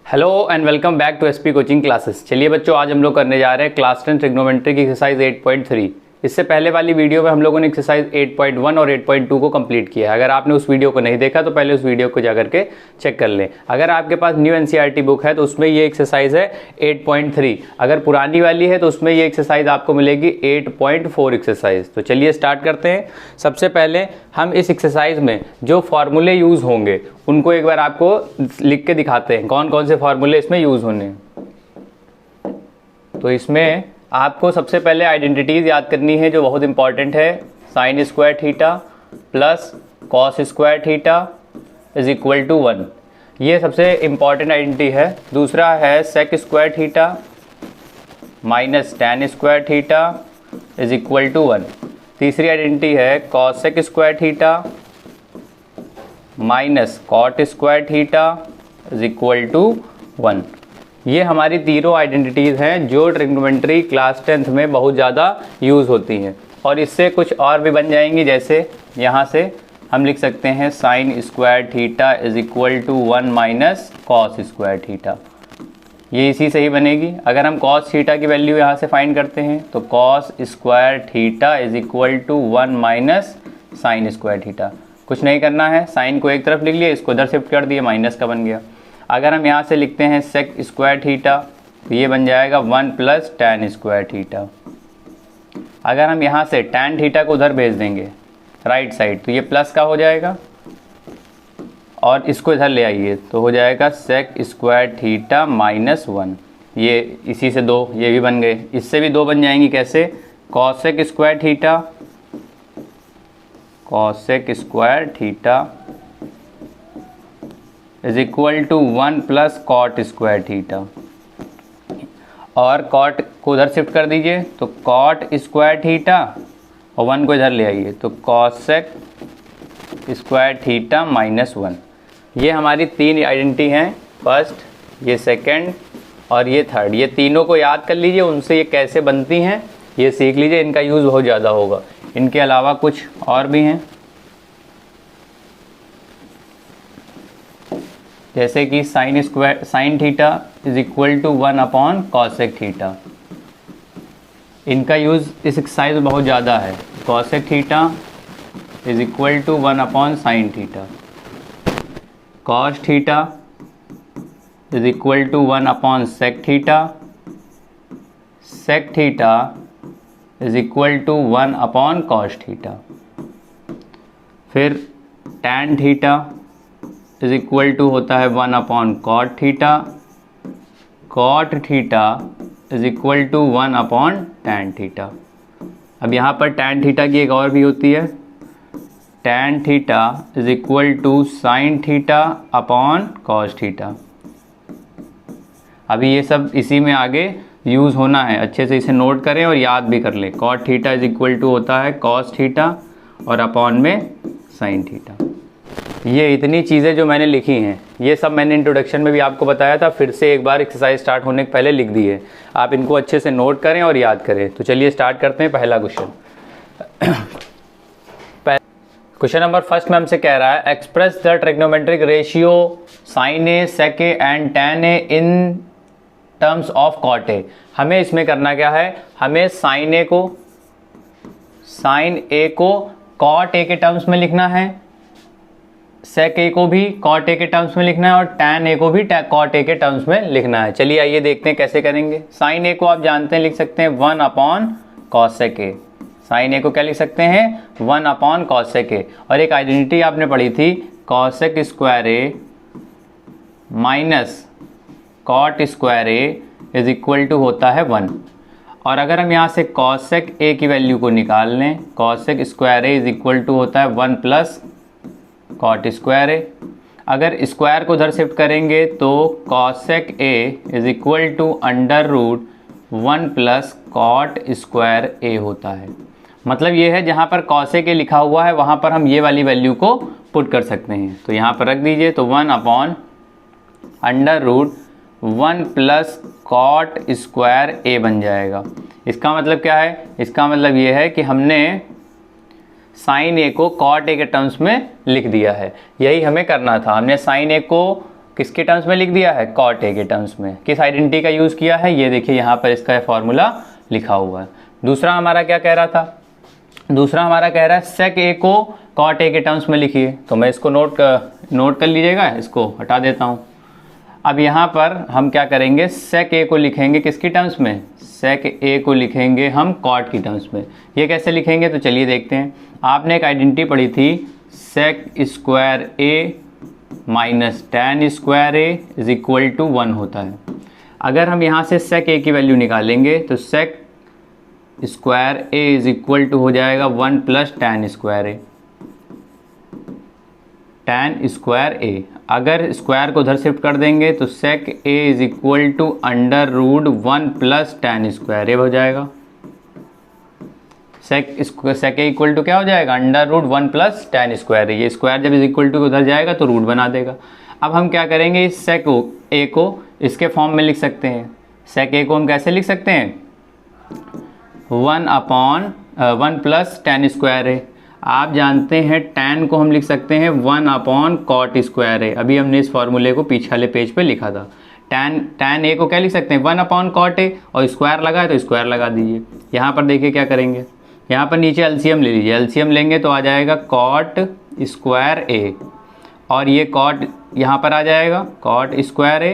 Hello and welcome back to SP coaching classes. चलिए बच्चों, आज हम लोग करने जा रहे हैं क्लास 10 ट्रिग्नोमेट्री की एक्सरसाइज 8.3। इससे पहले वाली वीडियो में हम लोगों ने एक्सरसाइज 8.1 और 8.2 को कंप्लीट किया है। अगर आपने उस वीडियो को नहीं देखा तो पहले उस वीडियो को जाकर के चेक कर लें। अगर आपके पास न्यू एनसीईआरटी बुक है तो उसमें ये एक्सरसाइज है 8.3। अगर पुरानी वाली है तो उसमें ये एक्सरसाइज आपको मिलेगी 8.4 एक्सरसाइज। तो चलिए स्टार्ट करते हैं। सबसे पहले हम इस एक्सरसाइज में जो फार्मूले यूज़ होंगे उनको एक बार आपको लिख के दिखाते हैं, कौन कौन से फार्मूले इसमें यूज़ होने। तो इसमें आपको सबसे पहले आइडेंटिटीज याद करनी है जो बहुत इंपॉर्टेंट है। Sine square theta plus cos square theta is equal to 1, ये सबसे इंपॉर्टेंट आइडेंटिटी है। दूसरा है sec square theta minus tan square theta is equal to 1। तीसरी आइडेंटिटी है cosec square theta minus cot square theta is equal to 1। ये हमारी तीनों आइडेंटिटीज़ हैं जो ट्रिग्नोमेट्री क्लास 10th में बहुत ज़्यादा यूज़ होती हैं। और इससे कुछ और भी बन जाएंगी, जैसे यहाँ से हम लिख सकते हैं sine square theta is equal to 1 minus cos square theta, ये इसी से ही बनेगी। अगर हम कॉस थीटा की वैल्यू यहाँ से फाइंड करते हैं तो cos square theta is equal to 1 minus sine square theta. कुछ नहीं करना है, साइन को एक तरफ लिख लिया, इसको इधर शिफ्ट कर दिया, माइनस का बन गया। अगर हम यहाँ से लिखते हैं सेक स्क्वायर थीटा तो ये बन जाएगा 1 प्लस टैन स्क्वायर थीटा। अगर हम यहाँ से टैन थीटा को उधर भेज देंगे राइट साइड तो ये प्लस का हो जाएगा, और इसको इधर ले आइए तो हो जाएगा सेक स्क्वायर थीटा माइनस 1। ये इसी से दो ये भी बन गए, इससे भी दो बन जाएंगी। कैसे? Cosec square theta, cosec square theta is equal to 1 plus cot square theta, और कॉट को उधर शिफ्ट कर दीजिए तो कॉट स्क्वायर थीटा और 1 को इधर ले आइए तो कॉसेक स्क्वायर थीटा माइनस 1। ये हमारी तीन आइडेंटिटी हैं, फर्स्ट, ये सेकंड और ये थर्ड। ये तीनों को याद कर लीजिए, उनसे ये कैसे बनती हैं ये सीख लीजिए, इनका यूज़ बहुत ज़्यादा होगा। इनके अलावा कुछ और भी हैं, जैसे कि sine theta is equal to 1 upon cosec theta. इनका यूज़ इस एक्सरसाइज में बहुत ज़्यादा है। Cosec theta is equal to 1 upon sine theta, cos theta is equal to 1 upon sec theta, sec theta is equal to 1 upon cos theta. फिर tan theta is equal to होता है 1 upon cot theta, cot theta is equal to 1 upon tan theta. अब यहाँ पर tan theta की एक और भी होती है, tan theta is equal to sine theta upon cos theta. अभी ये सब इसी में आगे यूज़ होना है, अच्छे से इसे नोट करें और याद भी कर लें। Cot theta is equal to होता है कॉस थीटा और अपॉन में साइन थीटा। ये इतनी चीज़ें जो मैंने लिखी हैं ये सब मैंने इंट्रोडक्शन में भी आपको बताया था, फिर से एक बार एक्सरसाइज स्टार्ट होने के पहले लिख दी है। आप इनको अच्छे से नोट करें और याद करें। तो चलिए स्टार्ट करते हैं पहला क्वेश्चन। क्वेश्चन नंबर फर्स्ट में हमसे कह रहा है express the trigonometric ratio sine A, sec A and tan A in terms of cot A. हमें इसमें करना क्या है, हमें साइन ए को कॉट ए के टर्म्स में लिखना है, सेक ए को भी कॉट ए के टर्म्स में लिखना है और टैन ए को भी कॉट ए के टर्म्स में लिखना है। चलिए आइए देखते हैं कैसे करेंगे। साइन ए को आप जानते हैं, लिख सकते हैं 1 upon cosec A. Sine A को क्या लिख सकते हैं, 1 अपॉन कॉसेक ए। और एक आइडेंटिटी आपने पढ़ी थी, cosec square A minus cot square A is equal to होता है 1। और अगर हम यहाँ से कॉसेक ए की वैल्यू को निकाल लें, cosec square A is equal to होता है 1 प्लस कॉट स्क्वायर ए। अगर स्क्वायर को उधर शिफ्ट करेंगे तो cosec A is equal to under root 1 plus cot square A होता है। मतलब ये है जहाँ पर कॉसेक ए लिखा हुआ है वहाँ पर हम ये वाली वैल्यू को पुट कर सकते हैं। तो यहाँ पर रख दीजिए तो 1 upon under root 1 plus cot square A बन जाएगा। इसका मतलब क्या है, इसका मतलब ये है कि हमने साइन ए को कॉट ए के टर्म्स में लिख दिया है। यही हमें करना था, हमने साइन ए को किसके टर्म्स में लिख दिया है, कॉट ए के टर्म्स में। किस आइडेंटिटी का यूज़ किया है, ये देखिए यहाँ पर इसका फॉर्मूला लिखा हुआ है। दूसरा हमारा क्या कह रहा था, दूसरा हमारा कह रहा है सेक ए को कॉट ए के टर्म्स में लिखिए। तो मैं इसको नोट कर लीजिएगा, इसको हटा देता हूँ। अब यहाँ पर हम क्या करेंगे, सेक ए को लिखेंगे किसकी टर्म्स में, सेक ए को लिखेंगे हम कॉट की टर्म्स में। ये कैसे लिखेंगे, तो चलिए देखते हैं। आपने एक आइडेंटिटी पढ़ी थी, sec square A minus tan square A is equal to 1 होता है। अगर हम यहाँ से सेक ए की वैल्यू निकालेंगे तो sec square A is equal to हो जाएगा 1 plus tan square A, tan square A. अगर स्क्वायर को उधर शिफ्ट कर देंगे तो sec A is equal to under root 1 plus tan square A हो जाएगा। सेक ए इक्वल टू क्या हो जाएगा, under root 1 plus tan square A. ये स्क्वायर जब इज इक्वल टू उधर जाएगा तो रूट बना देगा। अब हम क्या करेंगे, इस सेक ए को इसके फॉर्म में लिख सकते हैं। सेक ए को हम कैसे लिख सकते हैं, 1 प्लस टैन स्क्वायर ए। आप जानते हैं टैन को हम लिख सकते हैं 1 अपॉन कॉट स्क्वायर ए। अभी हमने इस फॉर्मूले को पीछे वाले पेज पे लिखा था। टैन ए को क्या लिख सकते हैं, 1 अपॉन कॉट ए, और स्क्वायर लगा है तो स्क्वायर लगा दीजिए। यहाँ पर देखिए क्या करेंगे, यहाँ पर नीचे एलसीएम ले लीजिए। एलसीएम लेंगे तो आ जाएगा कॉट स्क्वायर ए, और ये कॉट यहाँ पर आ जाएगा कॉट स्क्वायर ए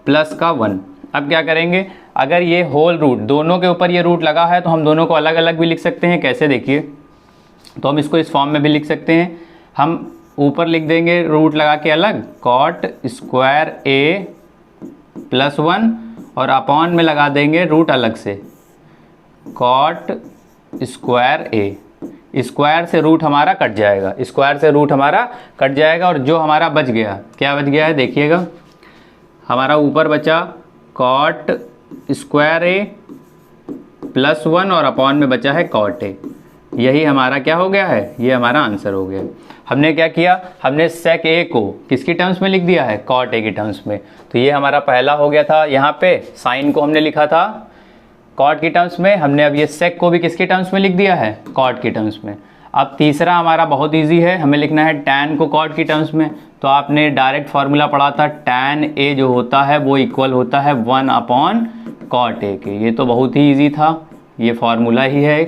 प्लस का 1। अब क्या करेंगे, अगर ये होल रूट दोनों के ऊपर ये रूट लगा है तो हम दोनों को अलग अलग भी लिख सकते हैं। कैसे, देखिए, तो हम इसको इस फॉर्म में भी लिख सकते हैं। हम ऊपर लिख देंगे रूट लगा के अलग, कॉट स्क्वायर ए प्लस 1, और अपॉन में लगा देंगे रूट अलग से, कॉट स्क्वायर ए। स्क्वायर से रूट हमारा कट जाएगा, स्क्वायर से रूट हमारा कट जाएगा, और जो हमारा बच गया, क्या बच गया है देखिएगा, हमारा ऊपर बचा कॉट स्क्वायर ए प्लस 1 और अपॉन में बचा है कॉट ए। यही हमारा क्या हो गया है, ये हमारा आंसर हो गया। हमने क्या किया, हमने सेक ए को किसकी टर्म्स में लिख दिया है, कॉट ए की टर्म्स में। तो ये हमारा पहला हो गया था। यहाँ पे साइन को हमने लिखा था कॉट की टर्म्स में, हमने अब ये सेक को भी किसके टर्म्स में लिख दिया है, कॉट की टर्म्स में। अब तीसरा हमारा बहुत इजी है, हमें लिखना है टैन को कॉट की टर्म्स में। तो आपने डायरेक्ट फार्मूला पढ़ा था, टैन ए जो होता है वो इक्वल होता है 1 अपॉन कॉट ए के। ये तो बहुत ही इजी था, ये फार्मूला ही है।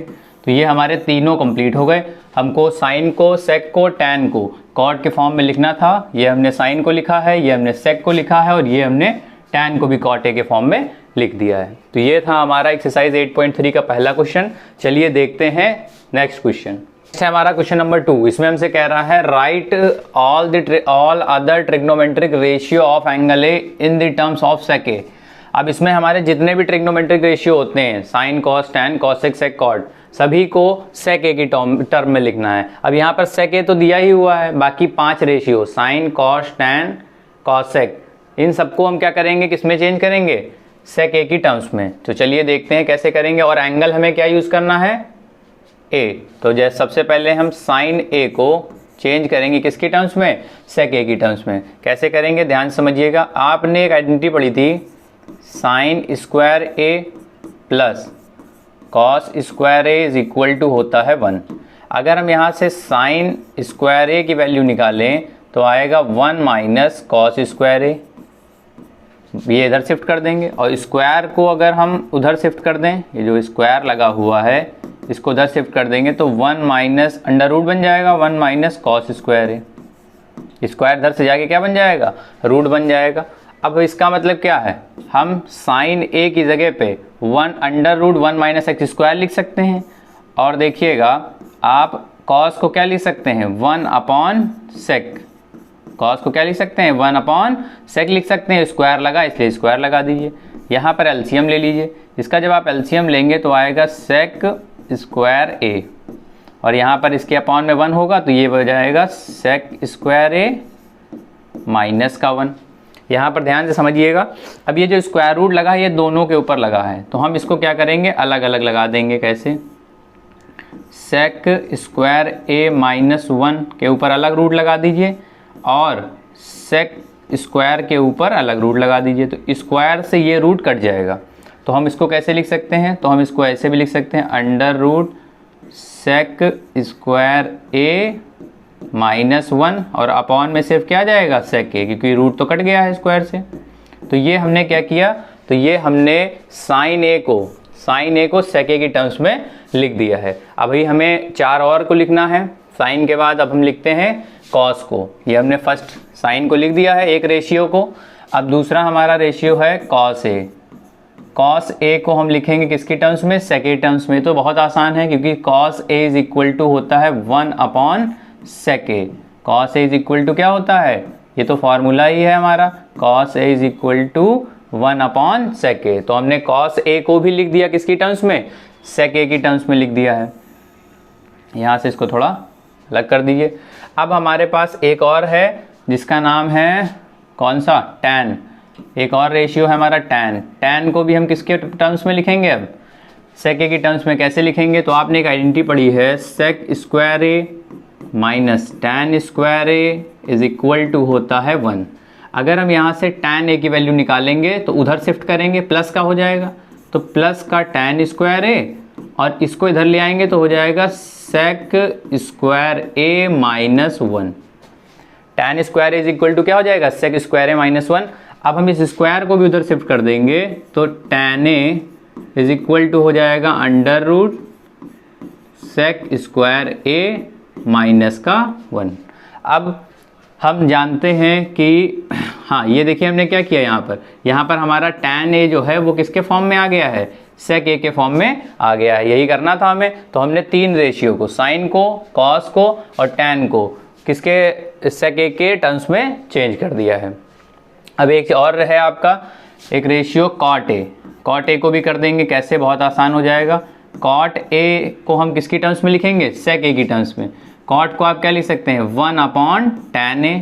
तो ये हमारे तीनों कंप्लीट हो गए। हमको साइन को, सेक को, टैन को कॉट के फॉर्म में लिखना था। ये हमने साइन को लिखा है, ये हमने सेक को लिखा है, और ये हमने टैन को भी कॉट ए के फॉर्म में लिख दिया है। तो ये था हमारा एक्सरसाइज 8.3 का पहला क्वेश्चन। चलिए देखते हैं नेक्स्ट क्वेश्चन। हमारा क्वेश्चन नंबर 2, इसमें हमसे कह रहा है write all other trigonometric ratio of angle A in the terms of sec A. अब इसमें हमारे जितने भी ट्रिग्नोमेट्रिक रेशियो होते हैं, sine, cos, tan, cosec, sec, cot, सभी को सेक ए की टर्म में लिखना है। अब यहाँ पर सेक ए तो दिया ही हुआ है, बाकी 5 ratio sine, cos, tan, cosec, इन सबको हम क्या करेंगे, किसमें चेंज करेंगे, सेक ए की टर्म्स में। तो चलिए देखते हैं कैसे करेंगे। और एंगल हमें क्या यूज़ करना है, ए। तो जैसे सबसे पहले हम साइन ए को चेंज करेंगे किसकी टर्म्स में, सेक ए की टर्म्स में। कैसे करेंगे, ध्यान समझिएगा। आपने एक आइडेंटिटी पढ़ी थी, sine square A plus cos square A is equal to होता है 1। अगर हम यहाँ से साइन स्क्वायर ए की वैल्यू निकालें तो आएगा 1 माइनस कॉस स्क्वायर ए। ये इधर शिफ्ट कर देंगे, और स्क्वायर को अगर हम उधर शिफ्ट कर दें, ये जो स्क्वायर लगा हुआ है इसको उधर शिफ्ट कर देंगे तो 1 माइनस अंडर रूट बन जाएगा, 1 माइनस कॉस स्क्वायर ए। स्क्वायर इधर से जाके क्या बन जाएगा, रूट बन जाएगा। अब इसका मतलब क्या है, हम साइन ए की जगह पे 1 under root 1 minus x square लिख सकते हैं। और देखिएगा आप कॉस को क्या लिख सकते हैं, 1 अपॉन सेक। कॉस को क्या लिख सकते हैं, 1 अपॉन सेक लिख सकते हैं। स्क्वायर लगा इसलिए स्क्वायर लगा दीजिए। यहाँ पर एलसीएम ले लीजिए। इसका जब आप एलसीएम लेंगे तो आएगा सेक स्क्वायर ए, और यहाँ पर इसके अपॉन में 1 होगा तो ये हो जाएगा सेक स्क्वायर ए माइनस का 1। यहाँ पर ध्यान से समझिएगा। अब ये जो स्क्वायर रूट लगा है ये दोनों के ऊपर लगा है, तो हम इसको क्या करेंगे, अलग अलग लगा देंगे। कैसे, सेक स्क्वायर ए माइनस 1 के ऊपर अलग रूट लगा दीजिए, और सेक स्क्वायर के ऊपर अलग रूट लगा दीजिए। तो स्क्वायर से ये रूट कट जाएगा। तो हम इसको कैसे लिख सकते हैं, तो हम इसको ऐसे भी लिख सकते हैं, under root sec square a -1 और अपॉन में सिर्फ क्या जाएगा sec a, क्योंकि रूट तो कट गया है स्क्वायर से। तो ये हमने क्या किया, तो ये हमने sin a को sec a की टर्म्स में लिख दिया है। अभी हमें 4 और को लिखना है। साइन के बाद अब हम लिखते हैं cos को। ये हमने फर्स्ट साइन को लिख दिया है एक रेशियो को। अब दूसरा हमारा रेशियो है cos a। cos a को हम लिखेंगे किसकी टर्म्स में, sec a टर्म्स में। तो बहुत आसान है, क्योंकि cos a is equal to होता है 1/sec a। cos a is equal to क्या होता है, ये तो फॉर्मूला ही है हमारा, cos a is equal to 1/sec a। तो हमने cos a को भी लिख दिया किसकी टर्म्स में, sec a की टर्म्स में लिख दिया है। यहाँ से इसको थोड़ा अलग कर दीजिए। अब हमारे पास एक और है जिसका नाम है कौन सा, tan। एक और रेशियो है हमारा tan को भी हम किसके टर्म्स में लिखेंगे, अब sec a की टर्म्स में। कैसे लिखेंगे, तो आपने एक आइडेंटिटी पढ़ी है, sec square a minus tan square a is equal to होता है 1। अगर हम यहाँ से tan a की वैल्यू निकालेंगे तो उधर शिफ्ट करेंगे, प्लस का हो जाएगा, तो प्लस का tan स्क्वायर a, और इसको इधर ले आएंगे तो हो जाएगा sec square a minus 1। tan square is equal to क्या हो जाएगा, sec स्क्वायर a माइनस 1। अब हम इस स्क्वायर को भी उधर शिफ्ट कर देंगे तो tan a is equal to हो जाएगा under root sec square a minus का 1। अब हम जानते हैं कि हाँ, ये देखिए हमने क्या किया, यहाँ पर हमारा tan a जो है वो किसके फॉर्म में आ गया है, sec a के फॉर्म में आ गया है। यही करना था हमें। तो हमने 3 रेशियो को, साइन को, cos को और tan को किसके, sec a के टर्म्स में चेंज कर दिया है। अब एक और है आपका एक रेशियो cot a को भी कर देंगे। कैसे, बहुत आसान हो जाएगा। cot a को हम किसकी टर्म्स में लिखेंगे, sec a की टर्म्स में। cot को आप क्या लिख सकते हैं, 1/tan a।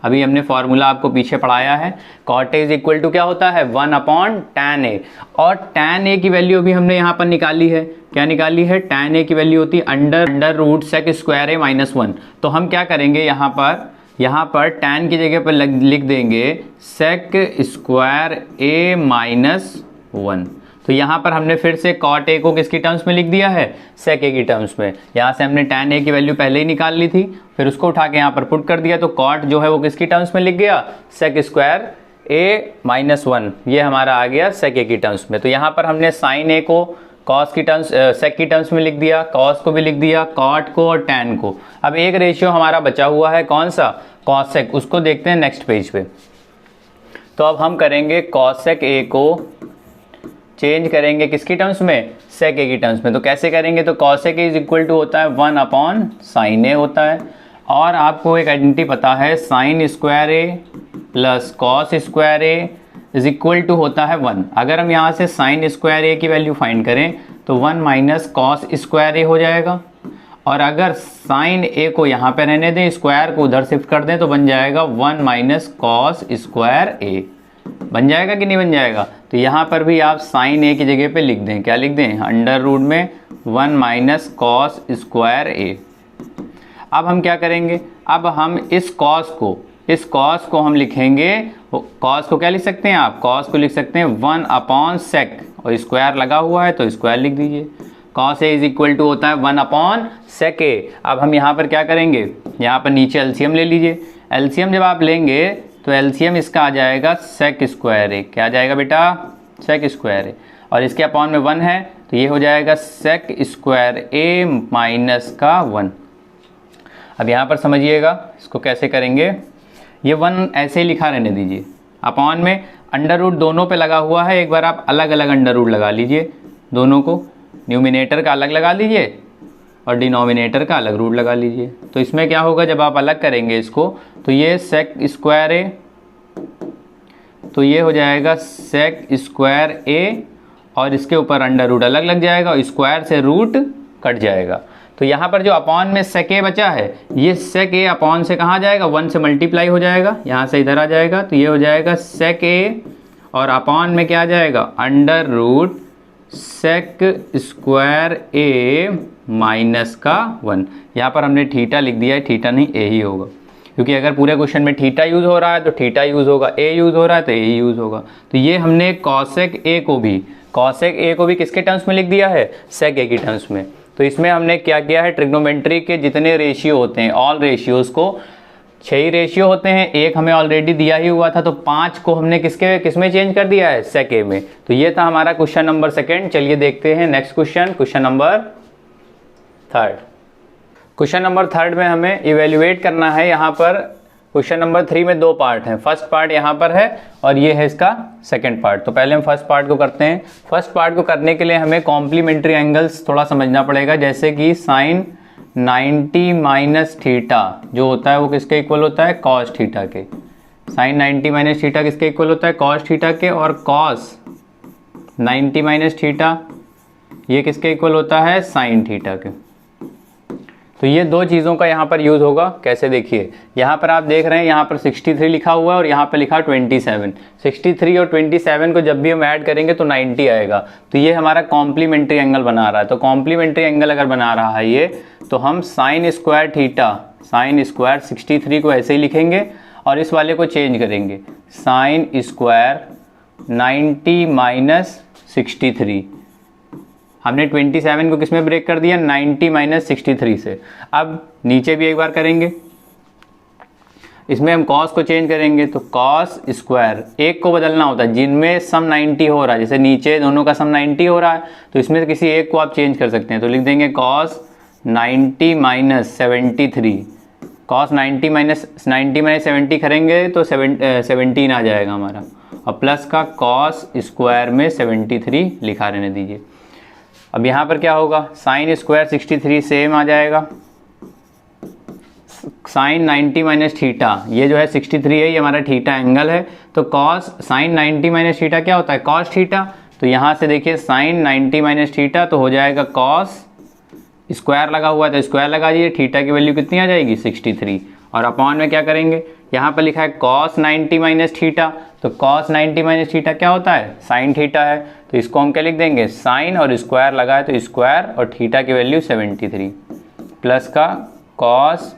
अभी हमने फॉर्मूला आपको पीछे पढ़ाया है, cot a is equal to क्या होता है, 1/tan a। और tan a की वैल्यू भी हमने यहाँ पर निकाली है। क्या निकाली है, tan a की वैल्यू होती है under root sec square a minus 1। तो हम क्या करेंगे, यहाँ पर tan की जगह पर लिख देंगे sec स्क्वायर a माइनस 1। तो यहाँ पर हमने फिर से cot a को किसकी टर्म्स में लिख दिया है, sec a की टर्म्स में। यहाँ से हमने tan a की वैल्यू पहले ही निकाल ली थी, फिर उसको उठा के यहाँ पर पुट कर दिया, तो cot जो है वो किसकी टर्म्स में लिख गया, sec स्क्वायर a माइनस 1। ये हमारा आ गया sec a की टर्म्स में। तो यहाँ पर हमने sin a को cos की टर्म्स, sec की टर्म्स में लिख दिया, cos को भी लिख दिया, cot को और tan को। अब एक रेशियो हमारा बचा हुआ है, कौन सा, cosec। उसको देखते हैं नेक्स्ट पेज पे। तो अब हम करेंगे cosec a को चेंज करेंगे किसकी टर्म्स में, sec a की टर्म्स में। तो कैसे करेंगे, तो cosec a is equal to होता है 1/sin a होता है। और आपको एक आइडेंटिटी पता है, sin square a plus cos square a is equal to होता है 1। अगर हम यहाँ से sin स्क्वायर a की वैल्यू फाइंड करें तो 1 माइनस cos स्क्वायर a हो जाएगा। और अगर sin a को यहाँ पे रहने दें, स्क्वायर को उधर शिफ्ट कर दें, तो बन जाएगा 1 माइनस cos स्क्वायर a। बन जाएगा कि नहीं बन जाएगा। तो यहाँ पर भी आप sin a की जगह पे लिख दें, क्या लिख दें, अंडर रूट में 1 माइनस cos स्क्वायर a। अब हम क्या करेंगे, अब हम इस cos को हम लिखेंगे, cos को क्या लिख सकते हैं आप, cos को लिख सकते हैं 1/sec, और स्क्वायर लगा हुआ है तो स्क्वायर लिख दीजिए। cos a is equal to होता है 1/sec a। अब हम यहाँ पर क्या करेंगे, यहाँ पर नीचे एलसीएम ले लीजिए। एलसीएम जब आप लेंगे तो एलसीएम इसका आ जाएगा sec स्क्वायर a। क्या आ जाएगा बेटा, sec स्क्वायर a, और इसके अपॉन में 1 है तो ये हो जाएगा sec स्क्वायर a माइनस का 1। अब यहाँ पर समझिएगा इसको कैसे करेंगे। ये 1 ऐसे ही लिखा रहने दीजिए, अपॉन में अंडर रूट दोनों पे लगा हुआ है। एक बार आप अलग अलग अंडर रूट लगा लीजिए, दोनों को, न्यूमिनेटर का अलग लगा लीजिए और डिनोमिनेटर का अलग रूट लगा लीजिए। तो इसमें क्या होगा, जब आप अलग करेंगे इसको, तो ये sec स्क्वायर a, तो ये हो जाएगा sec स्क्वायर a, और इसके ऊपर अंडर रूट अलग लग जाएगा और स्क्वायर से रूट कट जाएगा। तो यहाँ पर जो अपॉन में sec a बचा है, ये sec a अपॉन से कहाँ जाएगा, 1 से मल्टीप्लाई हो जाएगा, यहाँ से इधर आ जाएगा, तो ये हो जाएगा sec a, और अपॉन में क्या आ जाएगा, under root sec square a minus का 1। यहाँ पर हमने थीटा लिख दिया है, थीटा नहीं a ही होगा, क्योंकि अगर पूरे क्वेश्चन में थीटा यूज़ हो रहा है तो थीटा यूज़ होगा, a यूज़ हो रहा है तो a यूज़ होगा। तो ये हमने cosec a को भी किसके टर्म्स में लिख दिया है, sec a की टर्म्स में। तो इसमें हमने क्या किया है, ट्रिग्नोमेट्री के जितने रेशियो होते हैं ऑल रेशियोज़ को, 6 ही रेशियो होते हैं, एक हमें ऑलरेडी दिया ही हुआ था, तो 5 को हमने किसमें चेंज कर दिया है, सेके में। तो ये था हमारा क्वेश्चन नंबर 2। चलिए देखते हैं next question, question number 3। Question number 3 में हमें इवेल्युएट करना है। यहाँ पर क्वेश्चन नंबर 3 में 2 पार्ट हैं, फर्स्ट पार्ट यहाँ पर है और ये है इसका सेकंड पार्ट। तो पहले हम फर्स्ट पार्ट को करते हैं। फर्स्ट पार्ट को करने के लिए हमें कॉम्प्लीमेंट्री एंगल्स थोड़ा समझना पड़ेगा, जैसे कि साइन 90 माइनस थीटा जो होता है वो किसके इक्वल होता है, कॉस थीटा के। साइन 90 माइनस थीटा किसके इक्वल होता है, कॉस थीटा के। और कॉस 90 माइनस थीटा ये किसके इक्वल होता है, साइन थीटा के। तो ये 2 चीज़ों का यहाँ पर यूज़ होगा। कैसे, देखिए यहाँ पर आप देख रहे हैं, यहाँ पर 63 लिखा हुआ है और यहाँ पर लिखा 27। 63 और 27 को जब भी हम ऐड करेंगे तो 90 आएगा। तो ये हमारा कॉम्प्लीमेंट्री एंगल बना रहा है। तो कॉम्प्लीमेंट्री एंगल अगर बना रहा है ये, तो हम sign square theta, sine square 63 को ऐसे ही लिखेंगे और इस वाले को चेंज करेंगे, साइन स्क्वायर 90 माइनस 63। हमने 27 को किसमें ब्रेक कर दिया, 90 माइनस 63 से। अब नीचे भी एक बार करेंगे, इसमें हम कॉस को चेंज करेंगे, तो कॉस स्क्वायर, एक को बदलना होता है जिनमें सम 90 हो रहा है, जैसे नीचे दोनों का सम 90 हो रहा है तो इसमें से किसी एक को आप चेंज कर सकते हैं। तो लिख देंगे कॉस 90 माइनस 73। कॉस 90 माइनस 70 करेंगे तो 17 आ जाएगा हमारा, और प्लस का कॉस स्क्वायर में 73 लिखा रहने दीजिए। अब यहाँ पर क्या होगा, साइन स्क्वायर 63 सेम आ जाएगा, साइन 90 माइनस थीटा ये जो है 63 है, ये हमारा थीटा एंगल है। तो कॉस साइन 90 माइनस थीटा क्या होता है, कॉस थीटा। तो यहाँ से देखिए साइन 90 माइनस थीटा तो हो जाएगा कॉस, स्क्वायर लगा हुआ है तो स्क्वायर लगा दीजिए, थीटा की वैल्यू कितनी आ जाएगी 63। और अपॉन में क्या करेंगे, यहाँ पर लिखा है कॉस 90 माइनस थीटा, तो कॉस 90 माइनस थीटा क्या होता है, साइन थीटा है। तो इसको हम क्या लिख देंगे, साइन और स्क्वायर लगा है तो स्क्वायर और थीटा की वैल्यू 73 प्लस का कॉस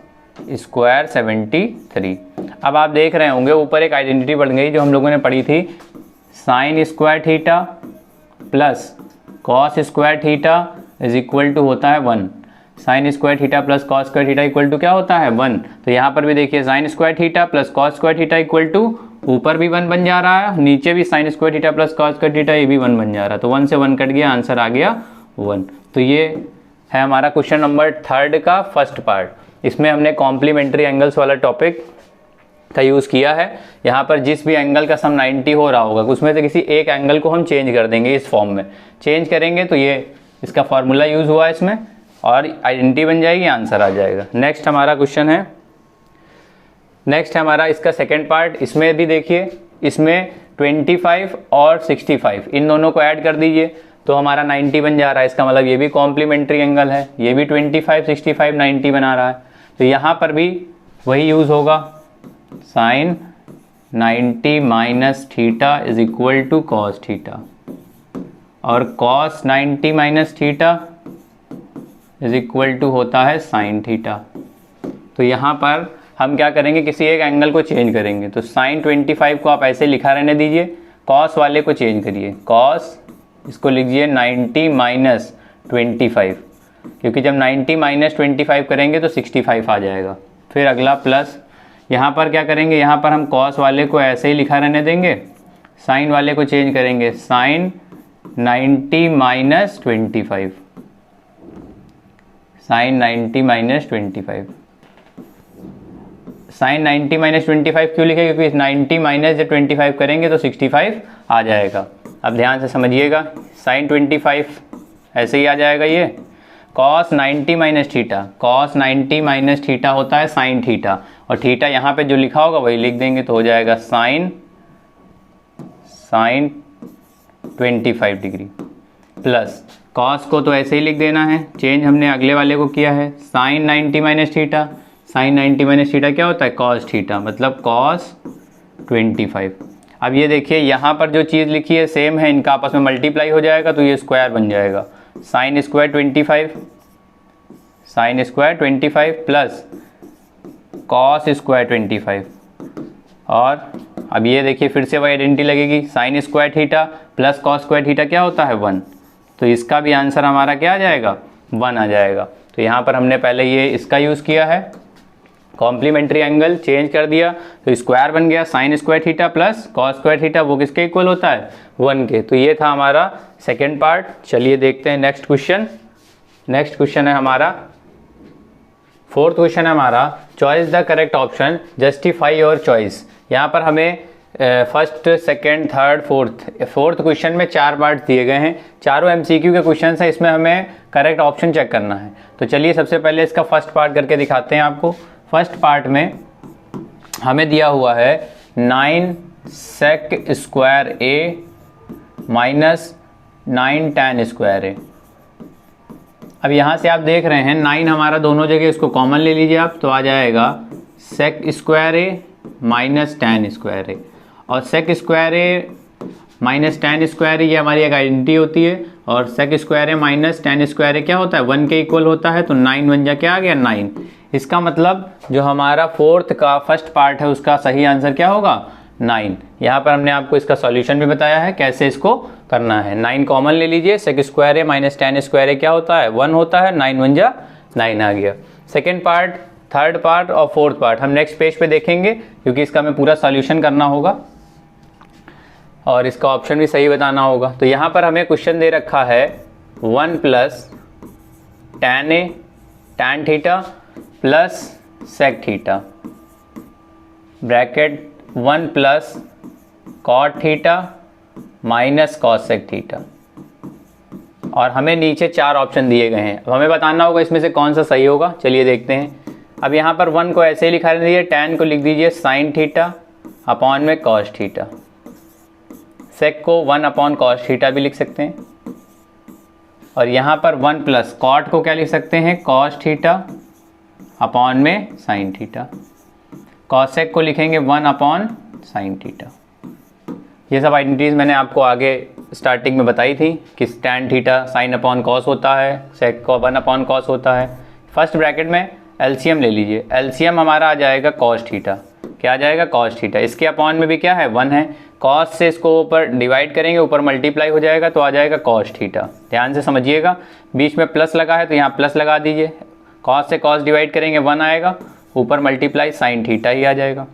स्क्वायर 73। अब आप देख रहे होंगे ऊपर एक आइडेंटिटी बन गई जो हम लोगों ने पढ़ी थी, sine square theta plus cos square theta is equal to होता है 1। Sine square theta plus cos square theta equal to क्या होता है, 1। तो यहाँ पर भी देखिए sine square theta plus cos square theta equal to, ऊपर भी 1 बन जा रहा है, नीचे भी sine square theta plus cos square theta ये भी 1 बन जा रहा है। तो 1 से 1 कट गया, आंसर आ गया 1। तो ये है हमारा क्वेश्चन नंबर 3 का फर्स्ट पार्ट। इसमें हमने कॉम्प्लीमेंट्री एंगल्स वाला टॉपिक का यूज़ किया है। यहाँ पर जिस भी एंगल का सम 90 हो रहा होगा उसमें से किसी एक एंगल को हम चेंज कर देंगे, इस फॉर्म में चेंज करेंगे तो ये इसका फॉर्मूला यूज़ हुआ है इसमें और आइडेंटिटी बन जाएगी, आंसर आ जाएगा। नेक्स्ट हमारा क्वेश्चन है, नेक्स्ट है हमारा इसका सेकेंड पार्ट। इसमें भी देखिए, इसमें 25 और 65 इन दोनों को ऐड कर दीजिए तो हमारा 90 बन जा रहा है। इसका मतलब ये भी कॉम्प्लीमेंट्री एंगल है, ये भी 25 65 90 बना रहा है। तो यहाँ पर भी वही यूज़ होगा, sine 90 minus theta is equal to cos theta, और cos 90 minus theta is equal to होता है साइन थीटा। तो यहाँ पर हम क्या करेंगे, किसी एक एंगल को चेंज करेंगे। तो साइन 25 को आप ऐसे लिखा रहने दीजिए, कॉस वाले को चेंज करिए, कॉस इसको लिखिए 90 माइनस 25, क्योंकि जब 90 माइनस 25 करेंगे तो 65 आ जाएगा। फिर अगला प्लस, यहाँ पर क्या करेंगे, यहाँ पर हम कॉस वाले को ऐसे ही लिखा रहने देंगे, साइन वाले को चेंज करेंगे, sine 90 minus 25, sine 90 minus 25। Sine 90 minus 25 क्यों लिखे, क्योंकि 90 माइनस जब 25 करेंगे तो 65 आ जाएगा। अब ध्यान से समझिएगा, साइन 25 ऐसे ही आ जाएगा ये, cos 90 minus theta, cos 90 minus theta होता है साइन थीटा, और थीटा यहाँ पे जो लिखा होगा वही लिख देंगे तो हो जाएगा साइन 25 डिग्री, प्लस कॉस को तो ऐसे ही लिख देना है, चेंज हमने अगले वाले को किया है, sine 90 minus theta, sine 90 minus theta क्या होता है, कॉस थीटा, मतलब कॉस 25। अब ये देखिए यहाँ पर जो चीज़ लिखी है सेम है, इनका आपस में मल्टीप्लाई हो जाएगा तो ये स्क्वायर बन जाएगा, sine square 25, sine square 25 plus cos square 25। और अब ये देखिए फिर से वही आइडेंटिटी लगेगी, sign square theta plus cos square theta क्या होता है 1। तो इसका भी आंसर हमारा क्या आ जाएगा, 1 आ जाएगा। तो यहाँ पर हमने पहले ये इसका यूज़ किया है, कॉम्प्लीमेंट्री एंगल चेंज कर दिया तो स्क्वायर बन गया sign square theta plus cos square theta, वो किसके इक्वल होता है 1 के। तो ये था हमारा सेकेंड पार्ट। चलिए देखते हैं नेक्स्ट क्वेश्चन। नेक्स्ट क्वेश्चन है हमारा, फोर्थ क्वेश्चन है हमारा, choice the correct option, justify your choice. यहाँ पर हमें first second third fourth question में 4 पार्ट दिए गए हैं, चारों MCQ के क्वेश्चन हैं, इसमें हमें करेक्ट ऑप्शन चेक करना है। तो चलिए सबसे पहले इसका फर्स्ट पार्ट करके दिखाते हैं आपको। फर्स्ट पार्ट में हमें दिया हुआ है 9 sec स्क्वायर ए माइनस 9 tan स्क्वायर ए। अब यहाँ से आप देख रहे हैं 9 हमारा दोनों जगह, इसको कॉमन ले लीजिए आप, तो आ जाएगा sec स्क्वायर ए माइनस tan स्क्वायर ए। और sec square A minus tan square A ये हमारी एक आइडेंटिटी होती है, और sec स्क्वायर ए माइनस tan स्क्वायर ए क्या होता है 1 के इक्वल होता है। तो 9 बन जा क्या आ गया 9। इसका मतलब जो हमारा फोर्थ का फर्स्ट पार्ट है उसका सही आंसर क्या होगा 9। यहाँ पर हमने आपको इसका सॉल्यूशन भी बताया है कैसे इसको करना है। 9 कॉमन ले लीजिए, sec स्क्वायर ए माइनस tan स्क्वायर ए क्या होता है 1 होता है, 9 बन जा 9 आ गया। सेकेंड पार्ट, थर्ड पार्ट और फोर्थ पार्ट हम नेक्स्ट पेज पे देखेंगे, क्योंकि इसका हमें पूरा सॉल्यूशन करना होगा और इसका ऑप्शन भी सही बताना होगा। तो यहाँ पर हमें क्वेश्चन दे रखा है 1 प्लस tan ए tan theta plus sec theta, bracket 1 plus cot theta minus cos sec theta, और हमें नीचे 4 ऑप्शन दिए गए हैं। अब हमें बताना होगा इसमें से कौन सा सही होगा। चलिए देखते हैं। अब यहाँ पर 1 को ऐसे ही लिखा दीजिए, tan को लिख दीजिए sin थीटा अपॉन में cos थीटा, sec को 1 अपॉन cos थीटा भी लिख सकते हैं, और यहाँ पर 1 प्लस cot को क्या लिख सकते हैं cos थीटा अपॉन में sin थीटा, cos sec को लिखेंगे 1 अपॉन sin थीटा। ये सब आइडेंटिटीज मैंने आपको आगे स्टार्टिंग में बताई थी कि tan theta sin upon cos होता है, sec को 1 अपॉन cos होता है। फर्स्ट ब्रैकेट में LCM ले लीजिए, LCM हमारा आ जाएगा cos थीटा, क्या आ जाएगा cos थीटा, इसके अपॉन में भी क्या है 1 है, cos से इसको ऊपर डिवाइड करेंगे ऊपर मल्टीप्लाई हो जाएगा तो आ जाएगा cos थीटा। ध्यान से समझिएगा, बीच में प्लस लगा है तो यहाँ प्लस लगा दीजिए, cos से cos डिवाइड करेंगे 1 आएगा, ऊपर मल्टीप्लाई sin थीटा ही आ जाएगा।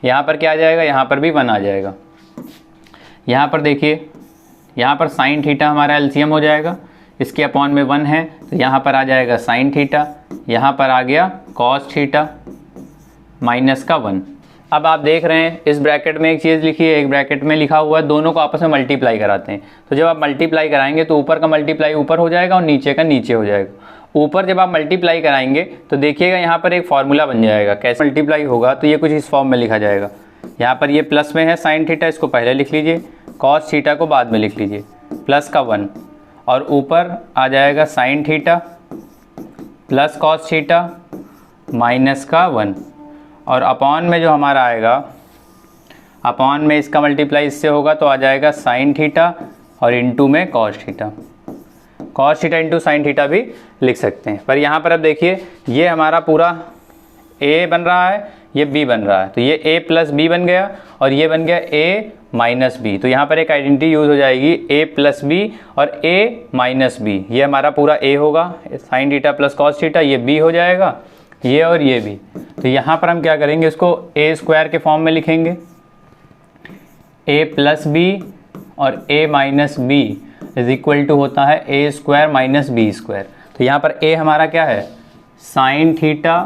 यहाँ पर क्या आ जाएगा, यहाँ पर भी 1 आ जाएगा। यहाँ पर देखिए, यहाँ पर sin थीटा हमारा LCM हो जाएगा, इसके अपॉन में 1 है तो यहाँ पर आ जाएगा sin थीटा, यहाँ पर आ गया cos थीटा माइनस का 1। अब आप देख रहे हैं इस ब्रैकेट में एक चीज़ लिखी है, एक ब्रैकेट में लिखा हुआ है, दोनों को आपस में मल्टीप्लाई कराते हैं। तो जब आप मल्टीप्लाई कराएंगे तो ऊपर का मल्टीप्लाई ऊपर हो जाएगा और नीचे का नीचे हो जाएगा। ऊपर जब आप मल्टीप्लाई कराएंगे तो देखिएगा यहाँ पर एक फार्मूला बन जाएगा, कैसे मल्टीप्लाई होगा तो ये कुछ इस फॉर्म में लिखा जाएगा। यहाँ पर ये प्लस में है sin थीटा, इसको पहले लिख लीजिए, cos थीटा को बाद में लिख लीजिए, प्लस का 1, और ऊपर आ जाएगा sin theta plus cos theta minus का 1, और अपॉन में जो हमारा आएगा, अपॉन में इसका मल्टीप्लाई इससे होगा तो आ जाएगा sin थीटा और इनटू में cos theta, cos theta into sin theta भी लिख सकते हैं। पर यहाँ पर अब देखिए ये हमारा पूरा a बन रहा है, ये b बन रहा है, तो ये a प्लस b बन गया और ये बन गया a माइनस b। तो यहाँ पर एक आइडेंटिटी यूज़ हो जाएगी a प्लस b और a माइनस b, ये हमारा पूरा a होगा, sin theta plus cos theta, ये b हो जाएगा, ये और ये भी। तो यहाँ पर हम क्या करेंगे, इसको a स्क्वायर के फॉर्म में लिखेंगे, a प्लस b और a minus b is equal to होता है a square minus b square. तो यहाँ पर a हमारा क्या है sin theta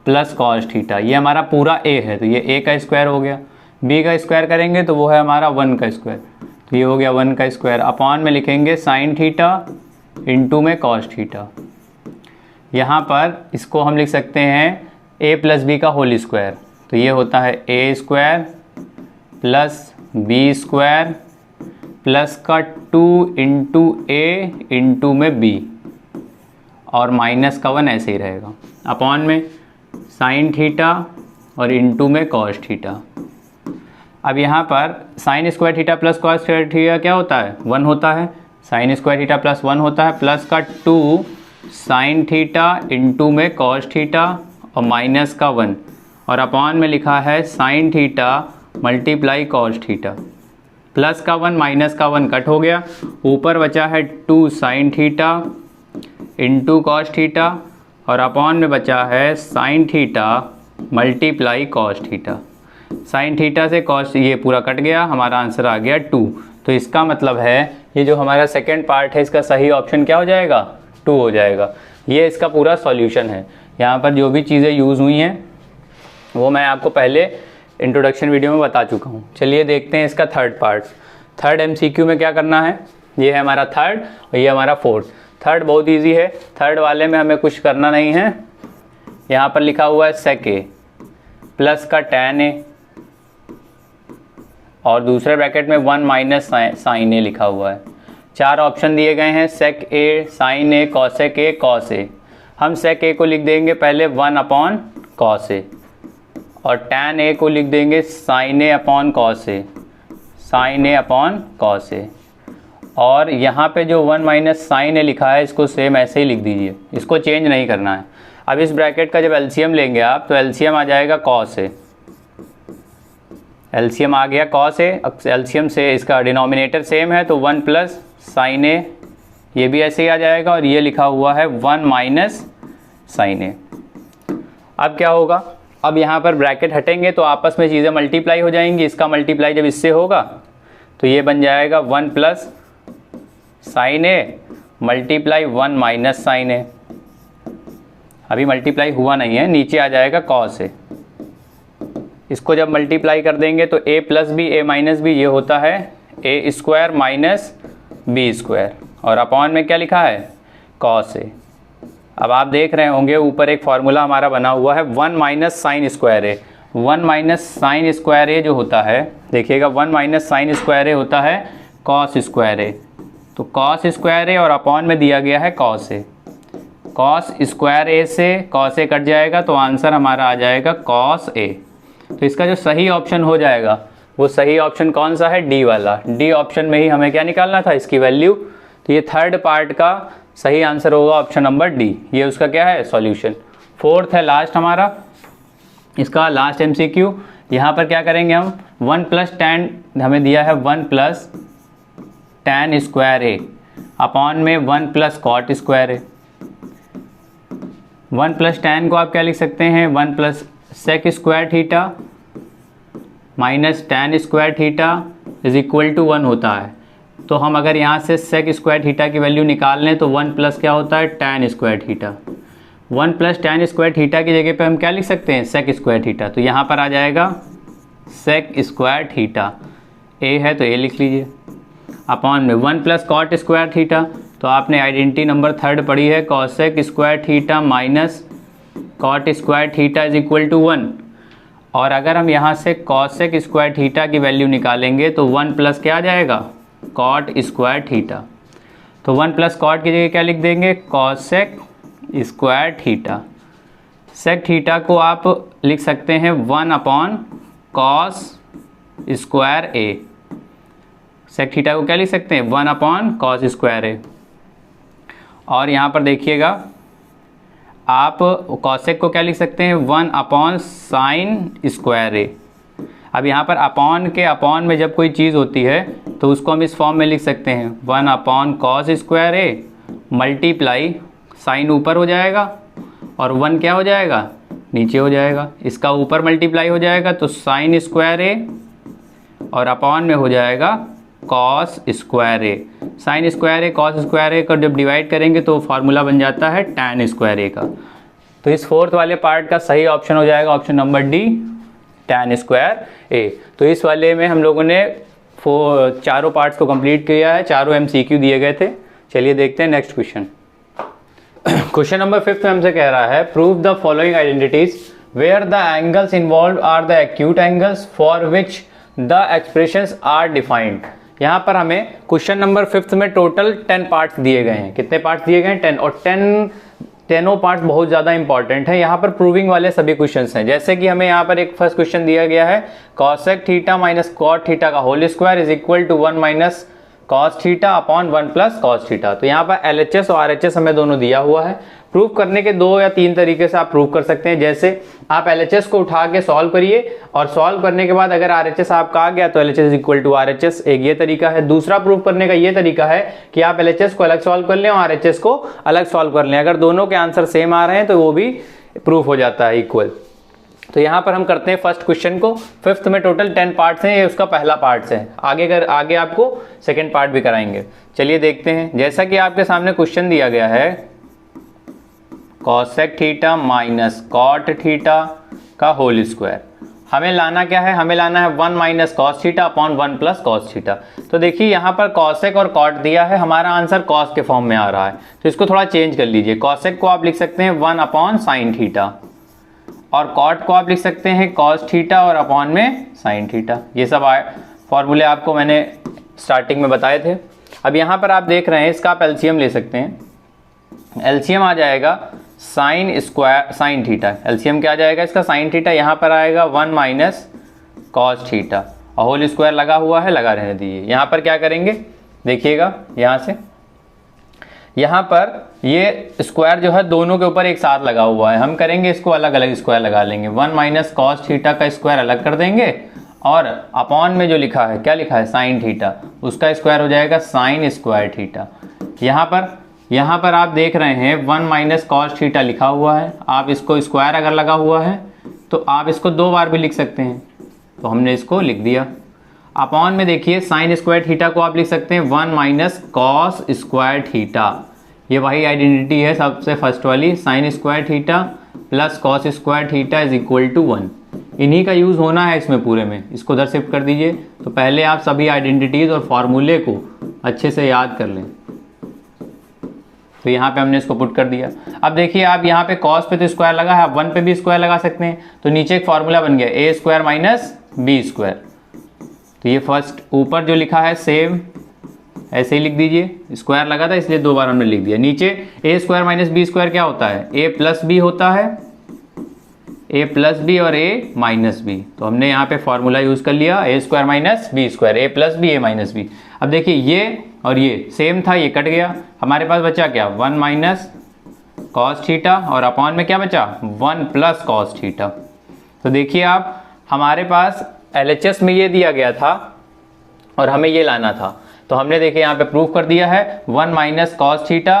plus cos theta, ये हमारा पूरा a है तो ये a का स्क्वायर हो गया, b का स्क्वायर करेंगे तो वो है हमारा 1 का स्क्वायर, तो ये हो गया 1 का स्क्वायर, अपॉन में लिखेंगे sin थीटा इंटू में cos थीटा। यहाँ पर इसको हम लिख सकते हैं a प्लस बी का होल स्क्वायर, तो ये होता है a square plus b square plus का 2 इंटू a इंटू में b, और माइनस का 1 ऐसे ही रहेगा, अपॉन में sin थीटा और इंटू में cos थीटा। अब यहाँ पर sin square theta plus cos square theta क्या होता है 1 होता है, sin स्क्वायर थीटा प्लस 1 होता है, प्लस का 2 sin थीटा इंटू में cos थीटा और माइनस का 1, और अपॉन में लिखा है sin theta multiply cos theta, plus का 1 माइनस का 1 कट हो गया, ऊपर बचा है 2 sin theta into cos theta और अपॉन में बचा है sine theta multiply cos theta. Sine theta से कॉस ये पूरा कट गया, हमारा आंसर आ गया 2। तो इसका मतलब है ये जो हमारा सेकेंड पार्ट है इसका सही ऑप्शन क्या हो जाएगा, 2 हो जाएगा। ये इसका पूरा सॉल्यूशन है। यहाँ पर जो भी चीज़ें यूज़ हुई हैं वो मैं आपको पहले इंट्रोडक्शन वीडियो में बता चुका हूँ। चलिए देखते हैं इसका थर्ड पार्ट। थर्ड MCQ में क्या करना है, ये है हमारा थर्ड और ये हमारा फोर्थ। थर्ड बहुत इजी है, थर्ड वाले में हमें कुछ करना नहीं है। यहाँ पर लिखा हुआ है sec a प्लस का tan a और दूसरे ब्रैकेट में 1 माइनस साइन a लिखा हुआ है। 4 ऑप्शन दिए गए हैं, sec a, sin a, cosec a, cos a। हम sec a को लिख देंगे पहले 1 अपॉन cos a और tan a को लिख देंगे sin a upon cos a, sin a upon cos a। और यहाँ पे जो 1 माइनस साइन ए लिखा है इसको सेम ऐसे ही लिख दीजिए, इसको चेंज नहीं करना है। अब इस ब्रैकेट का जब एलसीएम लेंगे आप तो एलसीएम आ जाएगा कॉस ए, एलसीएम आ गया कॉस ए। एलसीएम से इसका डिनोमिनेटर सेम है तो 1 प्लस साइन ए, ये भी ऐसे ही आ जाएगा और ये लिखा हुआ है 1 माइनस साइन ए। अब क्या होगा, अब यहाँ पर ब्रैकेट हटेंगे तो आपस में चीज़ें मल्टीप्लाई हो जाएंगी। इसका मल्टीप्लाई जब इससे होगा तो ये बन जाएगा 1 plus sine A multiply 1 minus sine ए। अभी मल्टीप्लाई हुआ नहीं है, नीचे आ जाएगा कॉस ए। इसको जब मल्टीप्लाई कर देंगे तो a plus B A minus B ये होता है A square minus B square और अपॉन में क्या लिखा है कॉस ए। अब आप देख रहे होंगे ऊपर एक फार्मूला हमारा बना हुआ है 1 minus sine square a. 1 minus sine square ए जो होता है, देखिएगा 1 माइनस साइन स्क्वायर ए होता है कॉस स्क्वायर ए। तो कॉस स्क्वायर ए और अपॉन में दिया गया है कॉस ए। कॉस स्क्वायर ए से कॉस ए कट जाएगा तो आंसर हमारा आ जाएगा कॉस ए। तो इसका जो सही ऑप्शन हो जाएगा वो सही ऑप्शन कौन सा है, डी वाला। डी ऑप्शन में ही हमें क्या निकालना था, इसकी वैल्यू। तो ये थर्ड पार्ट का सही आंसर होगा ऑप्शन नंबर डी, ये उसका क्या है सॉल्यूशन। फोर्थ है लास्ट हमारा, इसका लास्ट MCQ। यहाँ पर क्या करेंगे हम, 1 प्लस टैन हमें दिया है 1 plus tan square a upon में 1 plus cot square a. 1 plus tan को आप क्या लिख सकते हैं, 1 plus sec square theta minus tan square theta is equal to 1 होता है। तो हम अगर यहाँ से सेक स्क्वायर थीटा की वैल्यू निकाल लें तो 1 प्लस क्या होता है tan square theta. 1 plus tan square theta की जगह पे हम क्या लिख सकते हैं, सेक स्क्वायर थीटा। तो यहाँ पर आ जाएगा सेक स्क्वायर थीटा, ए है तो ए लिख लीजिए, अपॉन में 1 प्लस कॉट स्क्वायर थीटा। तो आपने आइडेंटिटी नंबर थर्ड पढ़ी है, cosec square theta minus cot square theta is equal to 1। और अगर हम यहाँ से कॉसेक स्क्वायर थीटा की वैल्यू निकालेंगे तो 1 प्लस क्या आ जाएगा कॉट स्क्वायर थीटा। तो 1 प्लस कॉट की जगह क्या लिख देंगे, cosec square theta. Sec theta को आप लिख सकते हैं 1 upon cos square a. Sec theta को क्या लिख सकते हैं, 1 अपॉन कॉस स्क्वायर ए। और यहाँ पर देखिएगा आप कॉसेक को क्या लिख सकते हैं, 1 अपॉन साइन स्क्वायर ए। अब यहाँ पर अपॉन के अपॉन में जब कोई चीज़ होती है तो उसको हम इस फॉर्म में लिख सकते हैं 1 upon cos square A multiply sign ऊपर हो जाएगा और 1 क्या हो जाएगा नीचे हो जाएगा। इसका ऊपर मल्टीप्लाई हो जाएगा तो साइन स्क्वायर ए और अपॉन में हो जाएगा cos square A. Sine square A cos square ए को जब डिवाइड करेंगे तो फार्मूला बन जाता है टैन स्क्वायर ए का। तो इस फोर्थ वाले पार्ट का सही ऑप्शन हो जाएगा option number D, tan square A. तो इस वाले में हम लोगों ने चारों पार्ट्स को कंप्लीट किया है, चारों MCQ दिए गए थे। चलिए देखते हैं नेक्स्ट क्वेश्चन। क्वेश्चन नंबर 5 में हमसे कह रहा है prove the following identities where the angles involve are the acute angles for which the expressions are defined. यहाँ पर हमें क्वेश्चन नंबर 5 में टोटल 10 पार्ट्स दिए गए हैं। कितने पार्ट्स दिए गए हैं, 10। और 10 पार्ट्स बहुत ज़्यादा इंपॉर्टेंट है। यहाँ पर प्रूविंग वाले सभी क्वेश्चंस हैं। जैसे कि हमें यहाँ पर एक फर्स्ट क्वेश्चन दिया गया है cosec theta minus cot theta का whole square is equal to 1 minus cos theta upon 1 plus cos theta. तो यहाँ पर LHS और RHS हमें दोनों दिया हुआ है। प्रूफ करने के 2 या 3 तरीके से आप प्रूफ कर सकते हैं। जैसे आप LHS को उठा के सॉल्व करिए और सॉल्व करने के बाद अगर RHS आपका आ गया तो LHS इक्वल टू RHS, एक ये तरीका है। दूसरा प्रूफ करने का ये तरीका है कि आप LHS को अलग सॉल्व कर लें और RHS को अलग सॉल्व कर लें। अगर दोनों के आंसर सेम आ रहे हैं तो वो भी प्रूफ हो जाता है इक्वल। तो यहाँ पर हम करते हैं फर्स्ट क्वेश्चन को। फिफ्थ में टोटल 10 पार्ट्स हैं, ये उसका पहला पार्ट है। आगे आपको सेकेंड पार्ट भी कराएंगे। चलिए देखते हैं। जैसा कि आपके सामने क्वेश्चन दिया गया है, cosec theta minus cot theta का होल स्क्वायर। हमें लाना क्या है? हमें लाना है 1 minus cos theta upon 1 plus cos theta. तो देखिए यहाँ पर कॉसेक और कॉट दिया है, हमारा आंसर कॉस के फॉर्म में आ रहा है, तो इसको थोड़ा चेंज कर लीजिए। कॉसेक को आप लिख सकते हैं 1 अपॉन साइन थीटा और कॉट को आप लिख सकते हैं कॉस थीटा और अपॉन में साइन थीटा। ये सब फॉर्मूले आपको मैंने स्टार्टिंग में बताए थे। अब यहाँ पर आप देख रहे हैं, इसका आप एलसीएम ले सकते हैं। एलसीएम आ जाएगा sine square sine theta. LCM क्या आ जाएगा इसका? Sine theta. यहाँ पर आएगा 1 माइनस कॉस थीटा और होल स्क्वायर लगा हुआ है, लगा रहने दीजिए। यहाँ पर क्या करेंगे देखिएगा, यहाँ से यहाँ पर ये स्क्वायर जो है दोनों के ऊपर एक साथ लगा हुआ है, हम करेंगे इसको अलग अलग स्क्वायर लगा लेंगे। 1 माइनस कॉस थीटा का स्क्वायर अलग कर देंगे और अपॉन में जो लिखा है, क्या लिखा है? साइन थीटा, उसका स्क्वायर हो जाएगा साइन स्क्वायर थीटा। यहाँ पर आप देख रहे हैं 1 माइनस कॉस थीटा लिखा हुआ है, आप इसको स्क्वायर अगर लगा हुआ है तो आप इसको 2 बार भी लिख सकते हैं, तो हमने इसको लिख दिया। अपॉन में देखिए साइन स्क्वायर थीटा को आप लिख सकते हैं 1 माइनस कॉस स्क्वायर थीटा। ये वही आइडेंटिटी है सबसे फर्स्ट वाली, sine square theta plus cos square theta is equal to 1। इन्हीं का यूज़ होना है इसमें पूरे में। इसको उधर शिफ्ट कर दीजिए। तो पहले आप सभी आइडेंटिटीज और फॉर्मूले को अच्छे से याद कर लें। तो यहाँ पे हमने इसको पुट कर दिया। अब देखिए आप यहाँ पे कॉस पे तो स्क्वायर लगा है, आप 1 पे भी स्क्वायर लगा सकते हैं। तो नीचे एक फॉर्मूला बन गया ए स्क्वायर माइनस बी स्क्वायर। तो ये फर्स्ट ऊपर जो लिखा है सेम ऐसे ही लिख दीजिए। स्क्वायर लगा था इसलिए 2 बार हमने लिख दिया। नीचे ए स्क्वायर माइनस बी स्क्वायर क्या होता है? ए प्लस बी होता है, ए प्लस बी और ए माइनस बी। तो हमने यहाँ पे फॉर्मूला यूज़ कर लिया ए square minus B square, A plus B A minus B. अब देखिए ये और ये सेम था, ये कट गया, हमारे पास बचा क्या? 1 माइनस कॉस थीटा और अपॉन में क्या बचा? 1 प्लस कॉस थीटा। तो देखिए आप, हमारे पास LHS में ये दिया गया था और हमें ये लाना था, तो हमने देखिए यहाँ पे प्रूफ कर दिया है 1 minus cos theta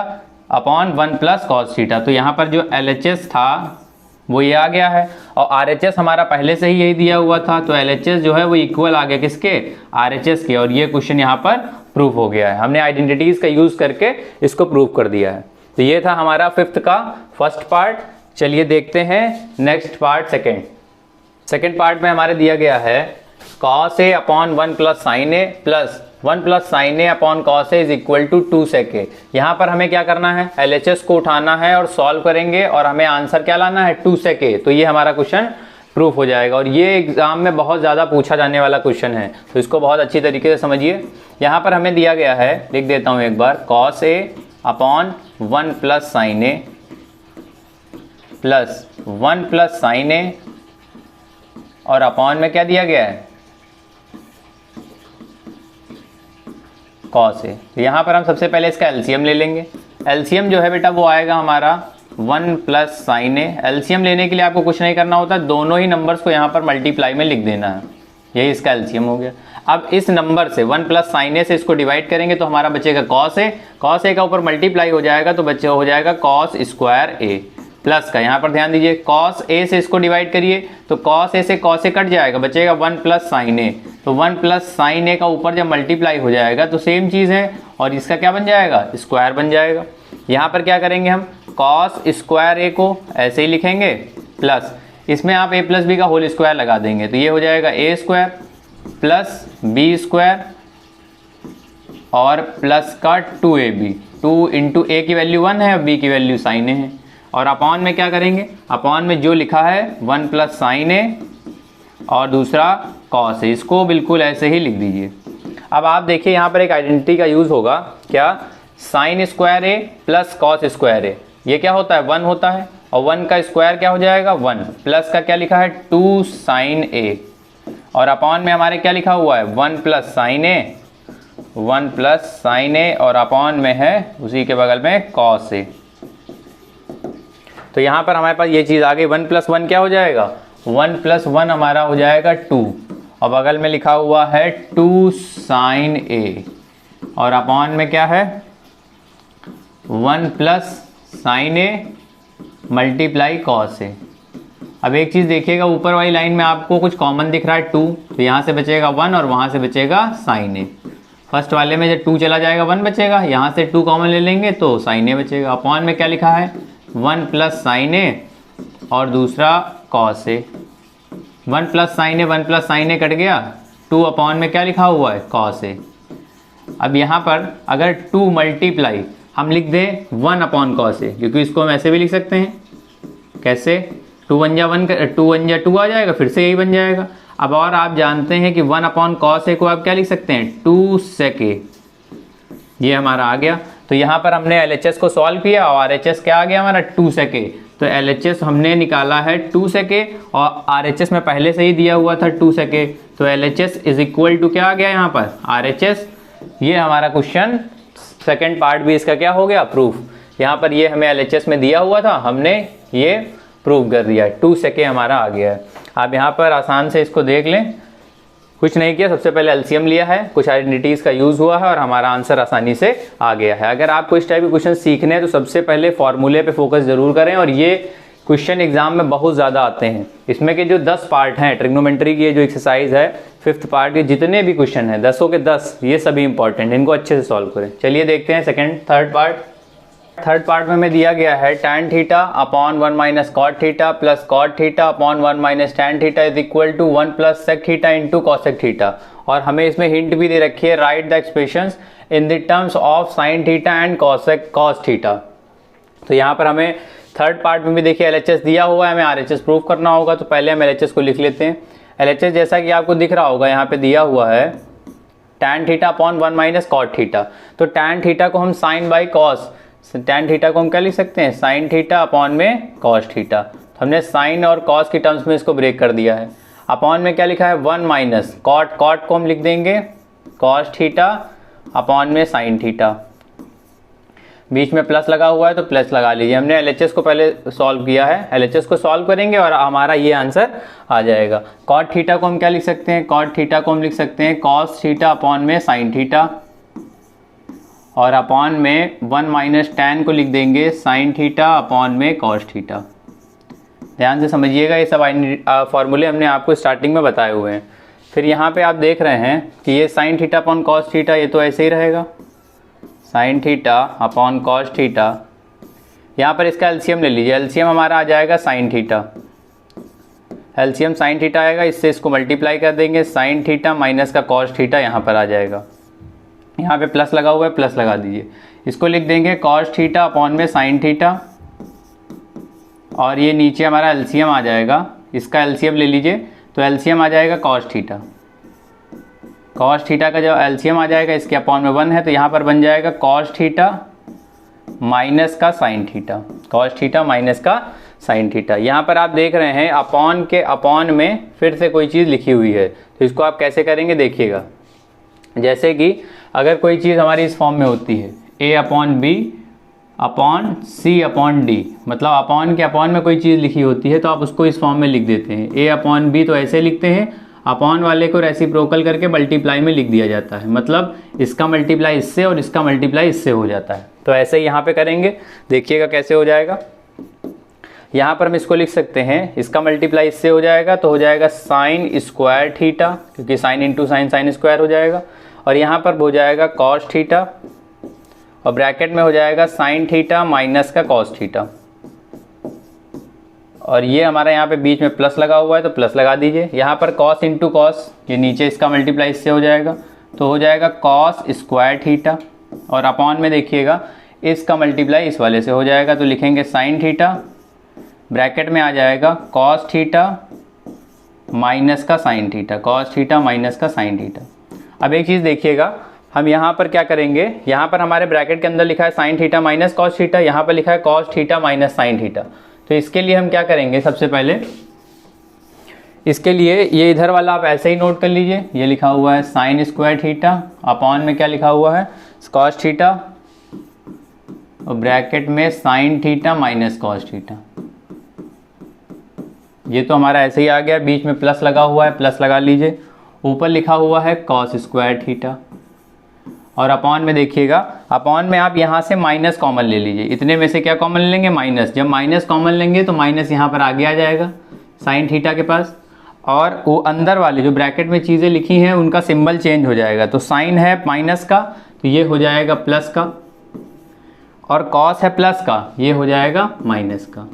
upon 1 plus cos theta. तो यहाँ पर जो LHS था वो ये आ गया है और RHS हमारा पहले से ही यही दिया हुआ था, तो LHS जो है वो इक्वल आ गया किसके? RHS के। और ये क्वेश्चन यहाँ पर प्रूफ हो गया है, हमने आइडेंटिटीज का यूज करके इसको प्रूफ कर दिया है। तो ये था हमारा फिफ्थ का फर्स्ट पार्ट। चलिए देखते हैं नेक्स्ट पार्ट सेकेंड पार्ट में हमारे दिया गया है cos a upon 1 plus sine A plus 1 plus sine A upon cos a is equal to 2 sec a। यहाँ पर हमें क्या करना है? LHS को उठाना है और सॉल्व करेंगे और हमें आंसर क्या लाना है? 2 sec a। तो ये हमारा क्वेश्चन प्रूफ हो जाएगा और ये एग्जाम में बहुत ज़्यादा पूछा जाने वाला क्वेश्चन है, तो इसको बहुत अच्छी तरीके से समझिए। यहाँ पर हमें दिया गया है, लिख देता हूँ एक बार, cos a upon 1 plus sine A plus 1 plus sine A और अपॉन में क्या दिया गया है? cos a। यहाँ पर हम सबसे पहले इसका एलसीएम ले लेंगे। एलसीएम जो है बेटा वो आएगा हमारा 1 प्लस साइन ए। एलसीएम लेने के लिए आपको कुछ नहीं करना होता, दोनों ही नंबर्स को यहाँ पर मल्टीप्लाई में लिख देना है, यही इसका एलसीएम हो गया। अब इस नंबर से 1 प्लस साइन ए से इसको डिवाइड करेंगे तो हमारा बचेगा cos a। cos a का ऊपर मल्टीप्लाई हो जाएगा तो बच्चे हो जाएगा cos स्क्वायर a प्लस का, यहाँ पर ध्यान दीजिए cos a से इसको डिवाइड करिए तो cos a से cos a कट जाएगा, बचेगा 1 प्लस साइन a। तो 1 प्लस साइन a का ऊपर जब मल्टीप्लाई हो जाएगा तो सेम चीज़ है और इसका क्या बन जाएगा? स्क्वायर बन जाएगा। यहाँ पर क्या करेंगे हम? cos स्क्वायर a को ऐसे ही लिखेंगे प्लस इसमें आप a प्लस बी का होल स्क्वायर लगा देंगे, तो ये हो जाएगा a square plus B square और प्लस का 2ab। 2 इंटू a की वैल्यू 1 है और b की वैल्यू साइन a है। और अपॉन में क्या करेंगे? अपॉन में जो लिखा है 1 प्लस साइन ए और दूसरा cos ए, इसको बिल्कुल ऐसे ही लिख दीजिए। अब आप देखिए यहाँ पर एक आइडेंटिटी का यूज़ होगा, क्या? Sign square A plus cos square A, ये क्या होता है? 1 होता है और 1 का स्क्वायर क्या हो जाएगा? 1 प्लस का क्या लिखा है? 2 साइन ए और अपॉन में हमारे क्या लिखा हुआ है? 1 plus sine A 1 plus sine A और अपॉन में है उसी के बगल में कॉस ए। तो यहाँ पर हमारे पास ये चीज़ आ गई। 1 प्लस 1 क्या हो जाएगा? 1 प्लस 1 हमारा हो जाएगा 2 और बगल में लिखा हुआ है 2 साइन ए और अपॉन में क्या है 1 plus sine A multiply cos A. अब एक चीज़ देखिएगा, ऊपर वाली लाइन में आपको कुछ कॉमन दिख रहा है 2, तो यहाँ से बचेगा 1 और वहाँ से बचेगा साइन ए। फर्स्ट वाले में जब 2 चला जाएगा 1 बचेगा, यहाँ से 2 कॉमन ले लेंगे तो साइन ए बचेगा। अपॉन में क्या लिखा है 1 प्लस साइन ए और दूसरा cos A. 1 plus sine A 1 plus sine A cut गया, 2 अपॉन में क्या लिखा हुआ है कॉस ए। अब यहाँ पर अगर 2 मल्टीप्लाई हम लिख दें 1 अपॉन कॉस ए, क्योंकि इसको हम ऐसे भी लिख सकते हैं। कैसे? 2 1 जा 1, 2 1 जा 2 आ जाएगा, फिर से यही बन जाएगा। अब और आप जानते हैं कि 1 अपॉन कॉस ए को आप क्या लिख सकते हैं 2 सेक ए। ये हमारा आ गया। तो यहाँ पर हमने LHS को सॉल्व किया और RHS क्या आ गया हमारा 2 सेक ए। तो LHS हमने निकाला है 2 सेक ए और RHS में पहले से ही दिया हुआ था 2 सेक ए। तो LHS इज इक्वल टू क्या आ गया यहाँ पर RHS। ये हमारा क्वेश्चन सेकेंड पार्ट भी इसका क्या हो गया प्रूफ। यहाँ पर ये हमें LHS में दिया हुआ था, हमने ये प्रूव कर दिया है। 2 सेके हमारा आ गया है। आप यहाँ पर आसान से इसको देख लें, कुछ नहीं किया, सबसे पहले एलसीएम लिया है, कुछ आइडेंटिटीज़ का यूज़ हुआ है और हमारा आंसर आसानी से आ गया है। अगर आपको इस टाइप के क्वेश्चन सीखने हैं तो सबसे पहले फॉर्मूले पे फोकस जरूर करें। और ये क्वेश्चन एग्जाम में बहुत ज़्यादा आते हैं। इसमें के जो 10 पार्ट हैं ट्रिग्नोमेट्री की, ये जो एक्सरसाइज है 5th पार्ट के जितने भी क्वेश्चन हैं 10 के 10 ये सभी इंपॉर्टेंट, इनको अच्छे से सॉल्व करें। चलिए देखते हैं थर्ड पार्ट में हमें दिया गया है tan theta upon 1 minus cot theta plus cot theta upon 1 minus tan theta is equal to 1 plus sec theta into cosec theta. और हमें इसमें हिंट भी दे रखी है, write the expressions in the terms of sine theta and cos theta. तो यहाँ पर हमें थर्ड पार्ट में भी देखिए LHS दिया हुआ है, हमें RHS प्रूव करना होगा। तो पहले हम LHS को लिख लेते हैं। LHS जैसा कि आपको दिख रहा होगा यहाँ पे दिया हुआ है tan theta upon 1 minus cot theta. तो tan थीटा को हम sine by cos, tan theta को हम क्या लिख सकते हैं साइन थीटा अपॉन में कॉस थीटा। तो हमने साइन और कॉस की टर्म्स में इसको ब्रेक कर दिया है। अपॉन में क्या लिखा है 1 माइनस कॉट को हम लिख देंगे कॉस थीटा अपॉन में साइन थीटा। बीच में प्लस लगा हुआ है तो प्लस लगा लीजिए। हमने LHS को पहले सॉल्व किया है, LHS को सॉल्व करेंगे और हमारा ये आंसर आ जाएगा। कॉट थीटा को हम क्या लिख सकते हैं, कॉट थीटा को हम लिख सकते हैं कॉस थीटा अपॉन में साइन थीटा और अपॉन में 1 माइनस tan को लिख देंगे साइन थीटा अपॉन में कॉस थीटा। ध्यान से समझिएगा, ये सब फॉर्मूले हमने आपको स्टार्टिंग में बताए हुए हैं। फिर यहाँ पे आप देख रहे हैं कि ये sign theta upon cos theta ये तो ऐसे ही रहेगा, sign theta upon cos theta. यहाँ पर इसका एलसीएम ले लीजिए, एलसीएम हमारा आ जाएगा sine theta, LCM sine theta आएगा, इससे इसको मल्टीप्लाई कर देंगे, साइन थीटा माइनस का कॉस थीटा यहाँ पर आ जाएगा। यहाँ पे प्लस लगा हुआ है, प्लस लगा दीजिए, इसको लिख देंगे कॉस थीटा अपॉन में साइन थीटा और ये नीचे हमारा एलसीएम आ जाएगा, इसका एलसीएम ले लीजिए तो एलसीएम आ जाएगा कॉस थीटा। कॉस थीटा का जो एलसीएम आ जाएगा इसके अपॉन में 1 है तो यहाँ पर बन जाएगा कॉस थीटा माइनस का sign theta, cos theta minus का साइन थीटा। यहाँ पर आप देख रहे हैं अपॉन के अपॉन में फिर से कोई चीज़ लिखी हुई है, तो इसको आप कैसे करेंगे देखिएगा। जैसे कि अगर कोई चीज़ हमारी इस फॉर्म में होती है a upon b upon c upon d, मतलब अपॉन के अपॉन में कोई चीज़ लिखी होती है तो आप उसको इस फॉर्म में लिख देते हैं। a अपॉन बी तो ऐसे लिखते हैं, अपॉन वाले को रेसिप्रोकल करके मल्टीप्लाई में लिख दिया जाता है, मतलब इसका मल्टीप्लाई इससे और इसका मल्टीप्लाई इससे हो जाता है। तो ऐसे ही यहाँ पे करेंगे, देखिएगा कैसे हो जाएगा। यहाँ पर हम इसको लिख सकते हैं, इसका मल्टीप्लाई इससे हो जाएगा तो हो जाएगा साइन स्क्वायर थीटा, क्योंकि sine into sine sine square हो जाएगा, और यहाँ पर हो जाएगा कॉस थीटा और ब्रैकेट में हो जाएगा साइन थीटा माइनस का कॉस थीटा। और ये हमारा यहाँ पे बीच में प्लस लगा हुआ है तो प्लस लगा दीजिए। यहाँ पर कॉस इंटू कॉस, ये नीचे इसका मल्टीप्लाई इससे हो जाएगा तो हो जाएगा कॉस स्क्वायर थीटा, और अपॉन में देखिएगा इसका मल्टीप्लाई इस वाले से हो जाएगा तो लिखेंगे साइन थीटा, ब्रैकेट में आ जाएगा कॉस थीटा माइनस का sign theta, cos theta minus का साइन थीटा। अब एक चीज़ देखिएगा, हम यहाँ पर क्या करेंगे, यहाँ पर हमारे ब्रैकेट के अंदर लिखा है sine theta minus cos theta, यहाँ पर लिखा है cos theta minus sine theta. तो इसके लिए हम क्या करेंगे, सबसे पहले इसके लिए ये इधर वाला आप ऐसे ही नोट कर लीजिए, ये लिखा हुआ है साइन स्क्वायर थीटा अपॉन में क्या लिखा हुआ है कॉस थीटा और ब्रैकेट में sine theta minus cos theta. ये तो हमारा ऐसे ही आ गया, बीच में प्लस लगा हुआ है, प्लस लगा लीजिए। ऊपर लिखा हुआ है कॉस स्क्वायर थीटा और अपॉन में देखिएगा, अपॉन में आप यहाँ से माइनस कॉमन ले लीजिए। इतने में से क्या कॉमन लेंगे माइनस, जब माइनस कॉमन लेंगे तो माइनस यहाँ पर आगे आ जाएगा साइन थीटा के पास, और वो अंदर वाले जो ब्रैकेट में चीज़ें लिखी हैं उनका सिंबल चेंज हो जाएगा। तो साइन है माइनस का तो ये हो जाएगा प्लस का, और कॉस है प्लस का ये हो जाएगा माइनस का।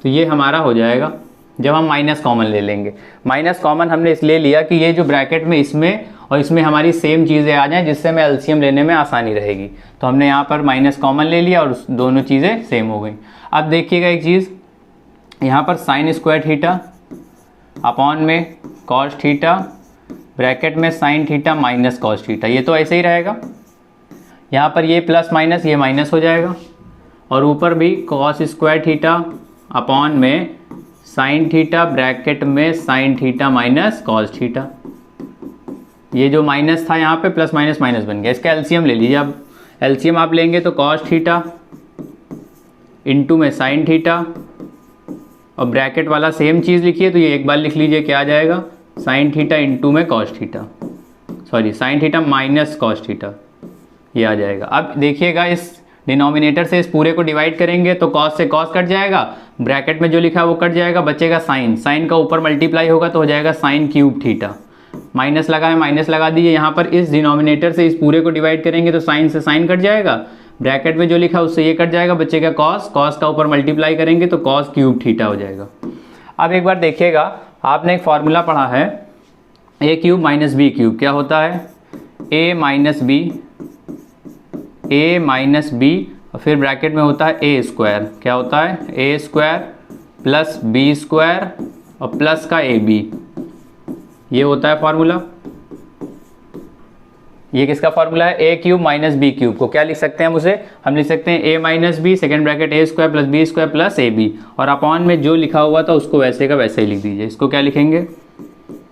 तो ये हमारा हो जाएगा जब हम माइनस कॉमन ले लेंगे। माइनस कॉमन हमने इसलिए लिया कि ये जो ब्रैकेट में इसमें और इसमें हमारी सेम चीज़ें आ जाएं, जिससे हमें एलसीएम लेने में आसानी रहेगी। तो हमने यहाँ पर माइनस कॉमन ले लिया और दोनों चीज़ें सेम हो गई। अब देखिएगा एक चीज़, यहाँ पर साइन स्क्वायर थीटा अपॉन में कॉस थीटा ब्रैकेट में sine theta minus cos theta, ये तो ऐसे ही रहेगा। यहाँ पर ये प्लस माइनस ये माइनस हो जाएगा, और ऊपर भी कॉस स्क्वायर थीटा अपॉन में साइन थीटा ब्रैकेट में sine theta minus cos theta. ये जो माइनस था यहाँ पे प्लस माइनस माइनस बन गया। इसका एलसीएम ले लीजिए। अब एलसीएम आप लेंगे तो कॉस थीटा इंटू में साइन थीटा और ब्रैकेट वाला सेम चीज़ लिखिए, तो ये एक बार लिख लीजिए क्या आ जाएगा साइन थीटा इंटू में cos theta, sorry sine theta minus cos theta, ये आ जाएगा। अब देखिएगा इस डिनोमिनेटर से इस पूरे को डिवाइड करेंगे तो कॉस से कॉस कट जाएगा, ब्रैकेट में जो लिखा है वो कट जाएगा, बचेगा साइन। साइन का ऊपर मल्टीप्लाई होगा तो हो जाएगा साइन क्यूब थीटा। माइनस लगा है माइनस लगा दीजिए। यहाँ पर इस डिनोमिनेटर से इस पूरे को डिवाइड करेंगे तो साइन से साइन कट जाएगा, ब्रैकेट में जो लिखा है उससे ये कट जाएगा, बचेगा कॉस। कॉस का ऊपर मल्टीप्लाई करेंगे तो कॉस क्यूब थीटा हो जाएगा। अब एक बार देखिएगा, आपने एक फार्मूला पढ़ा है ए क्यूब माइनस बी क्यूब, क्या होता है ए माइनस बी और फिर ब्रैकेट में होता है ए स्क्वायर, क्या होता है A square plus B square और प्लस का ए बी, ये होता है फार्मूला। ये किसका फार्मूला है ए क्यूब माइनस बी क्यूब को क्या लिख सकते हैं हम उसे, हम लिख सकते हैं A minus B second bracket A square plus B square plus A B, और अपॉन में जो लिखा हुआ था उसको वैसे का वैसे ही लिख दीजिए। इसको क्या लिखेंगे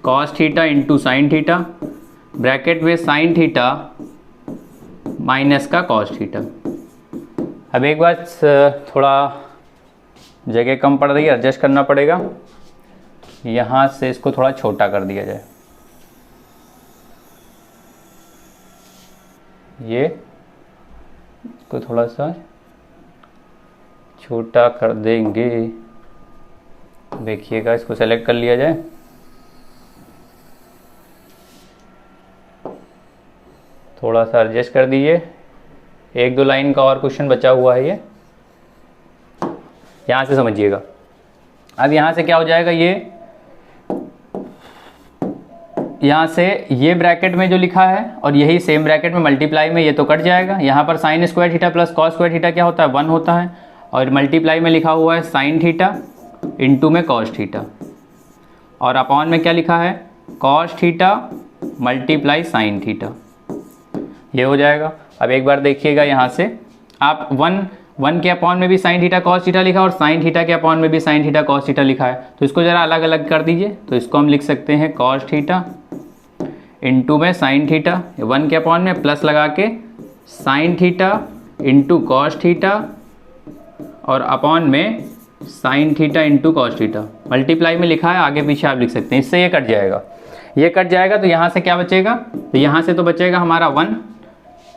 cos theta into sine theta bracket में साइन थीटा माइनस का कॉस थीटा। अब एक बार थोड़ा जगह कम पड़ रही है, एडजस्ट करना पड़ेगा। यहाँ से इसको थोड़ा छोटा कर दिया जाए, ये इसको थोड़ा सा छोटा कर देंगे। देखिएगा इसको सेलेक्ट कर लिया जाए, थोड़ा सा एडजस्ट कर दीजिए। एक दो लाइन का और क्वेश्चन बचा हुआ है, ये यहाँ से समझिएगा। अब यहाँ से क्या हो जाएगा, ये यहाँ से ये ब्रैकेट में जो लिखा है और यही सेम ब्रैकेट में मल्टीप्लाई में ये तो कट जाएगा। यहाँ पर sign square theta plus cos square theta क्या होता है 1 होता है, और मल्टीप्लाई में लिखा हुआ है साइन थीटा इंटू में कॉस थीटा, और अपॉन में क्या लिखा है cos theta multiply sign theta, ये हो जाएगा। अब एक बार देखिएगा, यहाँ से आप 1 के अपॉन में भी साइन थीटा कॉस थीटा लिखा और साइन थीटा के अपॉन में भी साइन थीटा कॉस थीटा लिखा है, तो इसको ज़रा अलग अलग कर दीजिए। तो इसको हम लिख सकते हैं कॉस थीटा इंटू में साइन थीटा, 1 के अपॉन में प्लस लगा के sine theta into cos theta और अपॉन में sine theta into cos theta. Multiply में लिखा है, आगे पीछे आप लिख सकते हैं। इससे ये कट जाएगा, ये कट जाएगा तो यहाँ से क्या बचेगा, तो यहाँ से तो बचेगा हमारा 1,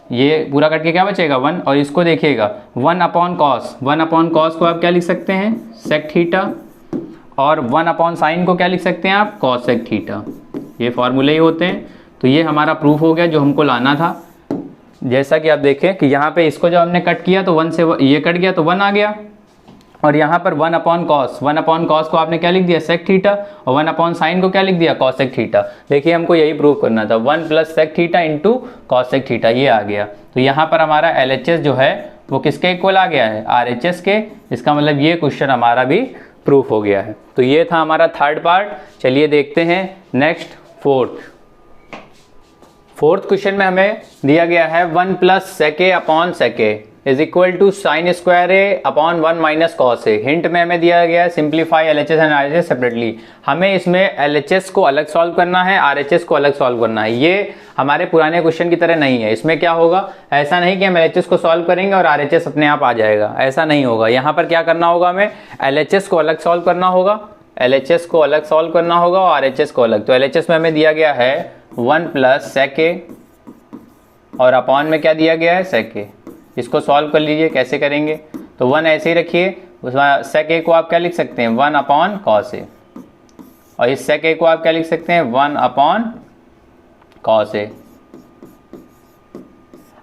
ये पूरा कट के क्या बचेगा 1, और इसको देखिएगा 1 अपॉन कॉस को आप क्या लिख सकते हैं सेक थीटा, और 1 अपॉन साइन को क्या लिख सकते हैं आप कॉस सेक थीटा। ये फार्मूले ही होते हैं। तो ये हमारा प्रूफ हो गया जो हमको लाना था। जैसा कि आप देखें कि यहाँ पे इसको जब हमने कट किया तो 1 से ये कट गया तो 1 आ गया, और यहाँ पर 1 अपॉन कॉस को आपने क्या लिख दिया सेक थीटा, और 1 अपॉन साइन को क्या लिख दिया कॉस सेक थीटा। देखिए हमको यही प्रूव करना था, 1 plus sec theta into cosec theta, ये आ गया। तो यहाँ पर हमारा LHS जो है वो किसके इक्वल आ गया है RHS के। इसका मतलब ये क्वेश्चन हमारा भी प्रूफ हो गया है। तो ये था हमारा थर्ड पार्ट। चलिए देखते हैं नेक्स्ट फोर्थ क्वेश्चन में हमें दिया गया है 1 plus sec a upon sec A is equal to sine square a upon 1 minus cos a. Hint में हमें दिया गया है simplify LHS and RHS separately. हमें इसमें एलएचएस को अलग सॉल्व करना है, आरएचएस को अलग सॉल्व करना है। ये हमारे पुराने क्वेश्चन की तरह नहीं है। इसमें क्या होगा, ऐसा नहीं कि हम एलएचएस को सॉल्व करेंगे और आरएचएस अपने आप आ जाएगा, ऐसा नहीं होगा। यहाँ पर क्या करना होगा, हमें एलएचएस को अलग सॉल्व करना होगा, एलएचएस को अलग सॉल्व करना होगा और आरएचएस को अलग। तो एलएचएस में हमें दिया गया है 1 प्लस सेक ए और अपॉन में क्या दिया गया है, सेक ए। इसको सॉल्व कर लीजिए, कैसे करेंगे, तो 1 ऐसे ही रखिए, उसमें सेक ए को आप क्या लिख सकते हैं 1 अपॉन कॉस ए, और इस सेक ए को आप क्या लिख सकते हैं 1 अपॉन कॉस ए।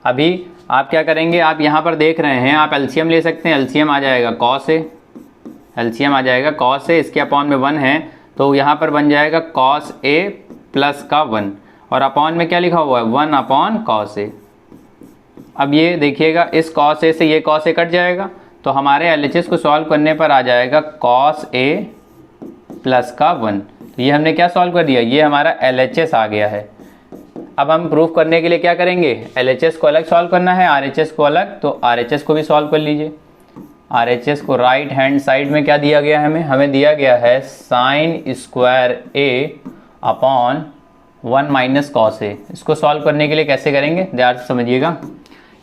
अभी आप क्या करेंगे, आप यहाँ पर देख रहे हैं, आप एलसीएम ले सकते हैं, एलसीएम आ जाएगा कॉस ए, एलसीएम आ जाएगा कॉस ए, इसके अपॉन में 1 है तो यहाँ पर बन जाएगा कॉस ए प्लस का 1 और अपॉन में क्या लिखा हुआ है 1 अपॉन कॉस ए। अब ये देखिएगा, इस कॉस ए से ये कॉस ए कट जाएगा तो हमारे एलएचएस को सॉल्व करने पर आ जाएगा कॉस ए प्लस का 1। तो ये हमने क्या सॉल्व कर दिया, ये हमारा एलएचएस आ गया है। अब हम प्रूफ करने के लिए क्या करेंगे, एलएचएस को अलग सॉल्व करना है, आरएचएस को अलग, तो आरएचएस को भी सॉल्व कर लीजिए। आरएचएस को राइट हैंड साइड में क्या दिया गया है, हमें दिया गया है sine square a upon 1 minus cos ए। इसको सॉल्व करने के लिए कैसे करेंगे, ध्यान से समझिएगा।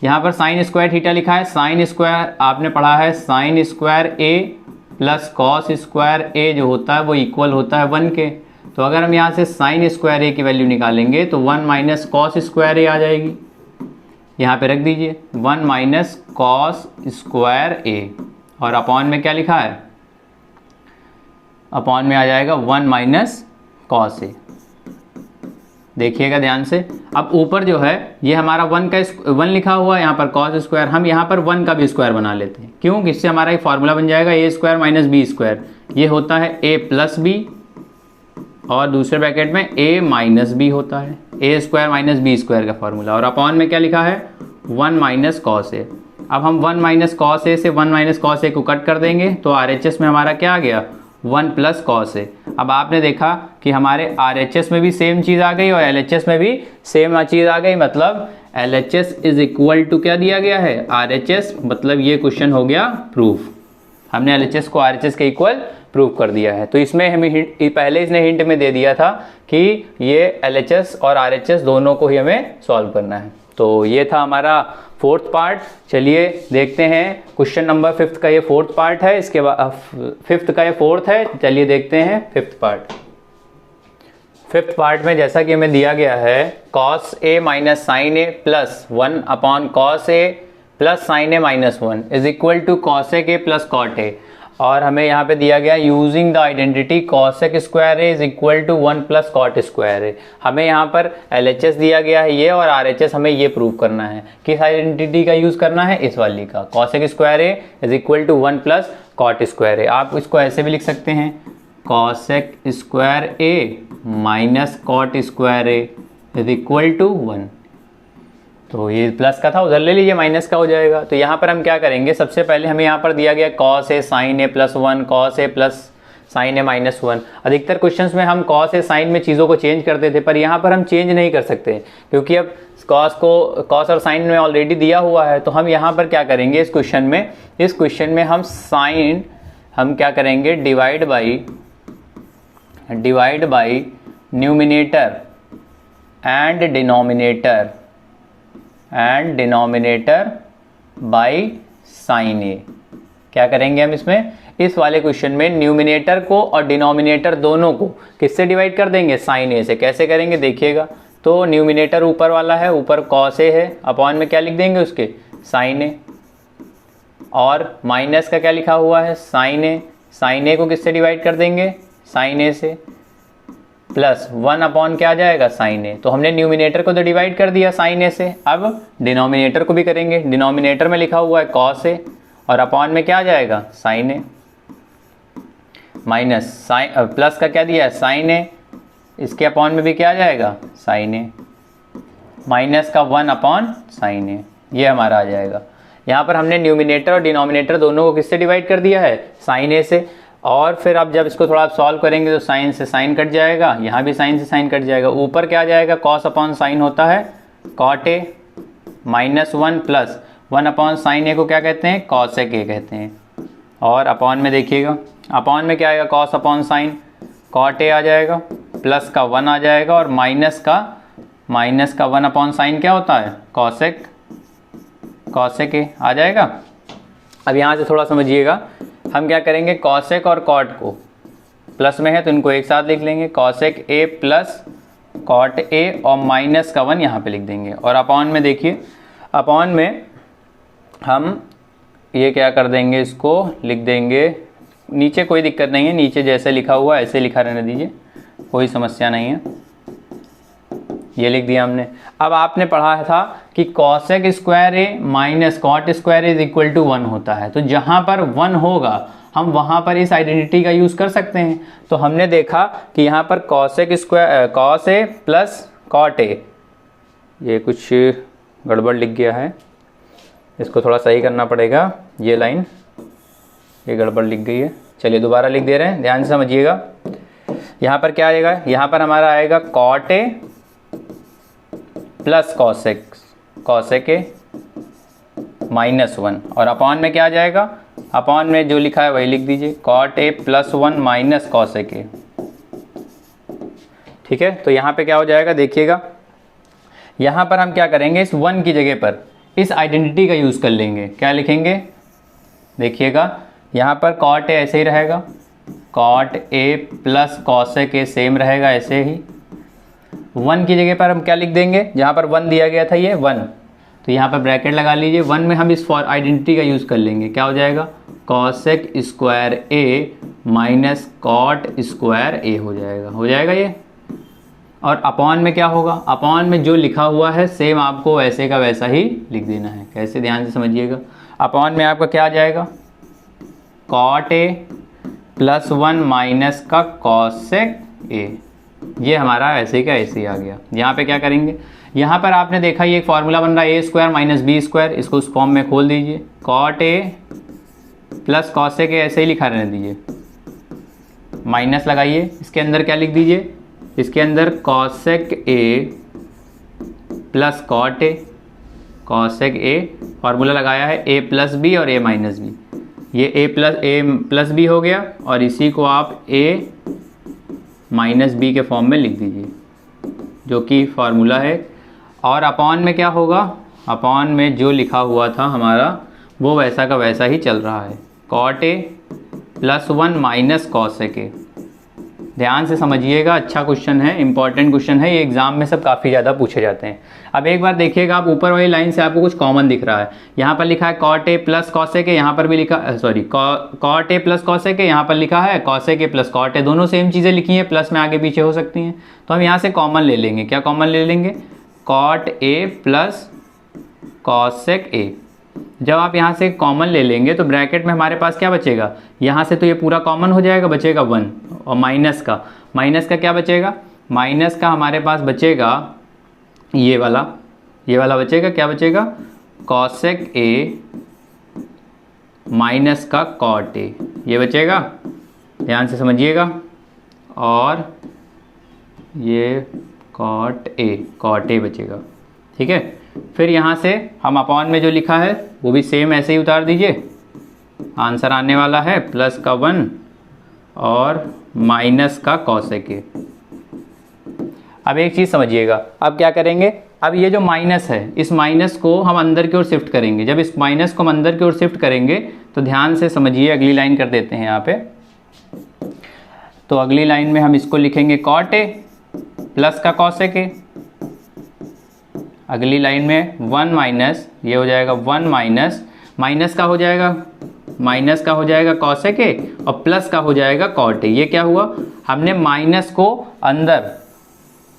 यहाँ पर साइन स्क्वायर थीटा लिखा है, साइन स्क्वायर आपने पढ़ा है sine square A plus cos square ए जो होता है वो इक्वल होता है 1 के। तो अगर हम यहाँ से साइन स्क्वायर ए की वैल्यू निकालेंगे तो 1 माइनस कॉस स्क्वायर ए आ जाएगी, यहाँ पे रख दीजिए 1 माइनस कॉस स्क्वायर ए और अपॉन में क्या लिखा है, अपॉन में आ जाएगा 1 माइनस कॉस ए। देखिएगा ध्यान से। अब ऊपर जो है ये हमारा 1 लिखा हुआ है, यहाँ पर कॉस स्क्वायर, हम यहाँ पर 1 का भी स्क्वायर बना लेते हैं। क्यों, इससे हमारा एक फॉर्मूला बन जाएगा ए स्क्वायर माइनस बी स्क्वायर। ये होता है ए प्लस बी और दूसरे ब्रैकेट में ए माइनस बी होता है, A square minus B square का फॉर्मूला। और अपॉन में क्या लिखा है 1 माइनस कॉस ए। अब हम 1 माइनस कॉस ए से 1 माइनस कॉस ए को कट कर देंगे तो आरएचएस में हमारा क्या आ गया 1 प्लस कॉस ए। अब आपने देखा कि हमारे आरएचएस में भी सेम चीज़ आ गई और एलएचएस में भी सेम चीज़ आ गई, मतलब एलएचएस इज इक्वल टू क्या दिया गया है आरएचएस, मतलब ये क्वेश्चन हो गया प्रूफ। हमने एलएचएस को आरएचएस के इक्वल प्रूफ कर दिया है। तो इसमें हमें पहले इसने हिंट में दे दिया था कि ये एलएचएस और आरएचएस दोनों को ही हमें सॉल्व करना है। तो ये था हमारा फोर्थ पार्ट। चलिए देखते हैं क्वेश्चन नंबर 5 का ये फोर्थ पार्ट है, इसके बाद 5th का ये फोर्थ है। चलिए देखते हैं 5th पार्ट। 5th पार्ट में जैसा कि हमें दिया गया है cos a minus sine A plus 1 upon cos A plus sine A minus 1 is equal to cosec A plus cot ए। और हमें यहाँ पे दिया गया using the identity cosec square A is equal to 1 plus cot square A. हमें यहाँ पर LHS दिया गया है ये, और आरएचएस हमें ये प्रूव करना है। किस आइडेंटिटी का यूज करना है, इस वाली का, cosec square A is equal to 1 plus cot square A. आप इसको ऐसे भी लिख सकते हैं cosec square A minus cot square A is equal to 1। तो ये प्लस का था, उधर ले लीजिए माइनस का हो जाएगा। तो यहाँ पर हम क्या करेंगे, सबसे पहले हमें यहाँ पर दिया गया cos A sine A plus 1, cos A plus sine A minus 1। अधिकतर क्वेश्चंस में हम कॉस ए साइन में चीज़ों को चेंज करते थे, पर यहाँ पर हम चेंज नहीं कर सकते क्योंकि अब कॉस और साइन में ऑलरेडी दिया हुआ है। तो हम यहाँ पर क्या करेंगे, इस क्वेश्चन में हम साइन हम क्या करेंगे divide by numerator and denominator by sine A. क्या करेंगे हम इसमें, इस वाले क्वेश्चन में न्यूमिनेटर को और डिनोमिनेटर दोनों को किससे डिवाइड कर देंगे, साइन ए से। कैसे करेंगे देखिएगा। तो न्यूमिनेटर ऊपर वाला है, ऊपर कॉस ए है, अपॉन में क्या लिख देंगे उसके साइन ए, और माइनस का क्या लिखा हुआ है साइन ए। साइन ए को किससे डिवाइड कर देंगे, साइन ए से, प्लस 1 अपॉन क्या आ जाएगा साइन ए। तो हमने न्यूमिनेटर को तो डिवाइड कर दिया साइन ए से, अब डिनोमिनेटर को भी करेंगे। डिनोमिनेटर में लिखा हुआ है कॉस ए और अपॉन में क्या आ जाएगा sign A, minus sign plus का क्या दिया है साइन ए, इसके अपॉन में भी क्या आ जाएगा साइन ए, माइनस का 1 अपॉन साइन ए, ये हमारा आ जाएगा। यहाँ पर हमने न्यूमिनेटर और डिनोमिनेटर दोनों को किससे डिवाइड कर दिया है, साइन ए से। और फिर अब जब इसको थोड़ा आप सॉल्व करेंगे तो साइन से साइन कट जाएगा, यहाँ भी साइन से साइन कट जाएगा, ऊपर क्या आ जाएगा, कॉस अपॉन साइन होता है cot A -1 plus 1 upon sine A को क्या कहते हैं, कॉसेक ए कहते हैं। और अपॉन में देखिएगा, अपॉन में क्या आएगा, cos upon sine cot A आ जाएगा, प्लस का 1 आ जाएगा, और माइनस का 1 अपॉन साइन क्या होता है, कॉसेक ए आ जाएगा। अब यहाँ से थोड़ा समझिएगा, हम क्या करेंगे, कॉसेक और कॉट को प्लस में है तो इनको एक साथ लिख लेंगे, कॉसेक ए प्लस कॉट ए, और माइनस का 1 यहाँ पे लिख देंगे। और अपॉन में देखिए, अपॉन में हम ये क्या कर देंगे, इसको लिख देंगे नीचे, कोई दिक्कत नहीं है, नीचे जैसे लिखा हुआ ऐसे लिखा रहने दीजिए, कोई समस्या नहीं है, ये लिख दिया हमने। अब आपने पढ़ा था कि cosec square A minus cot square is equal to 1 होता है, तो जहाँ पर 1 होगा हम वहाँ पर इस आइडेंटिटी का यूज़ कर सकते हैं। तो हमने देखा कि यहाँ पर cosec square cos A plus cot a, ये कुछ गड़बड़ लिख गया है, इसको थोड़ा सही करना पड़ेगा, ये लाइन ये गड़बड़ लिख गई है, चलिए दोबारा लिख दे रहे हैं, ध्यान से समझिएगा। यहाँ पर क्या आएगा, यहाँ पर हमारा आएगा cot a plus cosec a -1, और अपॉन में क्या आ जाएगा, अपॉन में जो लिखा है वही लिख दीजिए, cot a plus 1 minus cosec a. ठीक है, तो यहाँ पे क्या हो जाएगा, देखिएगा यहाँ पर हम क्या करेंगे, इस 1 की जगह पर इस आइडेंटिटी का यूज़ कर लेंगे, क्या लिखेंगे, देखिएगा यहाँ पर कॉट ए ऐसे ही रहेगा, cot a plus cosec a same रहेगा ऐसे ही। 1 की जगह पर हम क्या लिख देंगे, जहाँ पर 1 दिया गया था ये 1, तो यहाँ पर ब्रैकेट लगा लीजिए, 1 में हम इस आइडेंटिटी का यूज़ कर लेंगे, क्या हो जाएगा, cosec square A minus cot square A हो जाएगा ये। और अपॉन में क्या होगा, अपॉन में जो लिखा हुआ है सेम आपको वैसे का वैसा ही लिख देना है, कैसे, ध्यान से समझिएगा। अपॉन में आपका क्या आ जाएगा, कॉट ए प्लस 1 माइनस का कॉसेक ए, ये हमारा ऐसे का ऐसे ही आ गया। यहाँ पे क्या करेंगे, यहाँ पर आपने देखा ये एक फार्मूला बन रहा है a² माइनस b², इसको उस फॉर्म में खोल दीजिए, cot a plus cosec a ऐसे ही लिखा रहने दीजिए, माइनस लगाइए, इसके अंदर क्या लिख दीजिए, इसके अंदर cosec A plus cot a, cosec a formula लगाया है a प्लस बी और a माइनस बी, ये a प्लस बी हो गया, और इसी को आप a माइनस बी के फॉर्म में लिख दीजिए, जो कि फार्मूला है। और अपॉन में क्या होगा, अपॉन में जो लिखा हुआ था हमारा वो वैसा का वैसा ही चल रहा है, cot a plus 1 minus cosec a. ध्यान से समझिएगा, अच्छा क्वेश्चन है, इंपॉर्टेंट क्वेश्चन है, ये एग्जाम में सब काफ़ी ज़्यादा पूछे जाते हैं। अब एक बार देखिएगा, आप ऊपर वाली लाइन से आपको कुछ कॉमन दिख रहा है, यहाँ पर लिखा है cot a plus cosec a, यहाँ पर भी लिखा, sorry cot a plus cosec a, यहाँ पर लिखा है cosec A plus cot a, दोनों सेम चीज़ें लिखी हैं, प्लस में आगे पीछे हो सकती हैं, तो हम यहाँ से कॉमन ले लेंगे, क्या कॉमन ले लेंगे, cot a plus cosec a. जब आप यहाँ से कॉमन ले लेंगे तो ब्रैकेट में हमारे पास क्या बचेगा, यहाँ से तो ये पूरा कॉमन हो जाएगा, बचेगा 1, और माइनस का क्या बचेगा, माइनस का हमारे पास बचेगा ये वाला बचेगा, क्या बचेगा, कॉसेक ए माइनस का कॉट ए, ये बचेगा, ध्यान से समझिएगा। और ये कॉट ए बचेगा, ठीक है। फिर यहाँ से हम अपॉन में जो लिखा है वो भी सेम ऐसे ही उतार दीजिए, आंसर आने वाला है प्लस का 1 और माइनस का कॉसेक ए। अब एक चीज़ समझिएगा, अब क्या करेंगे, अब ये जो माइनस है इस माइनस को हम अंदर की ओर शिफ्ट करेंगे, जब इस माइनस को हम अंदर की ओर शिफ्ट करेंगे तो ध्यान से समझिए, अगली लाइन कर देते हैं यहाँ पे। तो अगली लाइन में हम इसको लिखेंगे कॉट ए प्लस का कॉसेक ए, अगली लाइन में 1 माइनस, ये हो जाएगा 1 माइनस का हो जाएगा कॉसेक ए, और प्लस का हो जाएगा कॉट ए। ये क्या हुआ, हमने माइनस को अंदर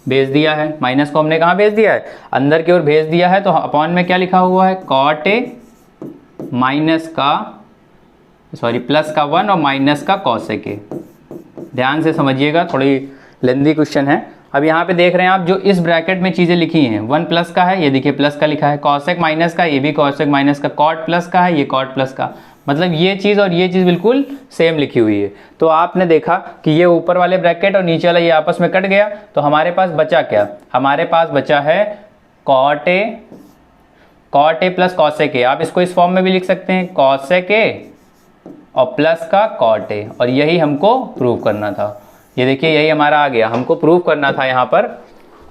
भेज दिया है, माइनस को हमने कहाँ भेज दिया है, अंदर की ओर भेज दिया है, तो अपॉन में क्या लिखा हुआ है, कॉट ए माइनस का, सॉरी प्लस का 1 और माइनस का कॉसेक ए। ध्यान से समझिएगा, थोड़ी लेंदी क्वेश्चन है। अब यहाँ पे देख रहे हैं आप, जो इस ब्रैकेट में चीज़ें लिखी हैं, 1 प्लस का है, ये देखिए प्लस का लिखा है, कॉसेक माइनस का, ये भी कॉसेक माइनस का, कॉट प्लस का है, ये कॉट प्लस का, मतलब ये चीज़ और ये चीज़ बिल्कुल सेम लिखी हुई है। तो आपने देखा कि ये ऊपर वाले ब्रैकेट और नीचे वाला ये आपस में कट गया, तो हमारे पास बचा क्या? हमारे पास बचा है cot a plus cosec a. आप इसको इस फॉर्म में भी लिख सकते हैं, कॉसेक ए और प्लस का कॉट ए, और यही हमको प्रूव करना था। ये देखिए यही हमारा आ गया, हमको प्रूव करना था यहाँ पर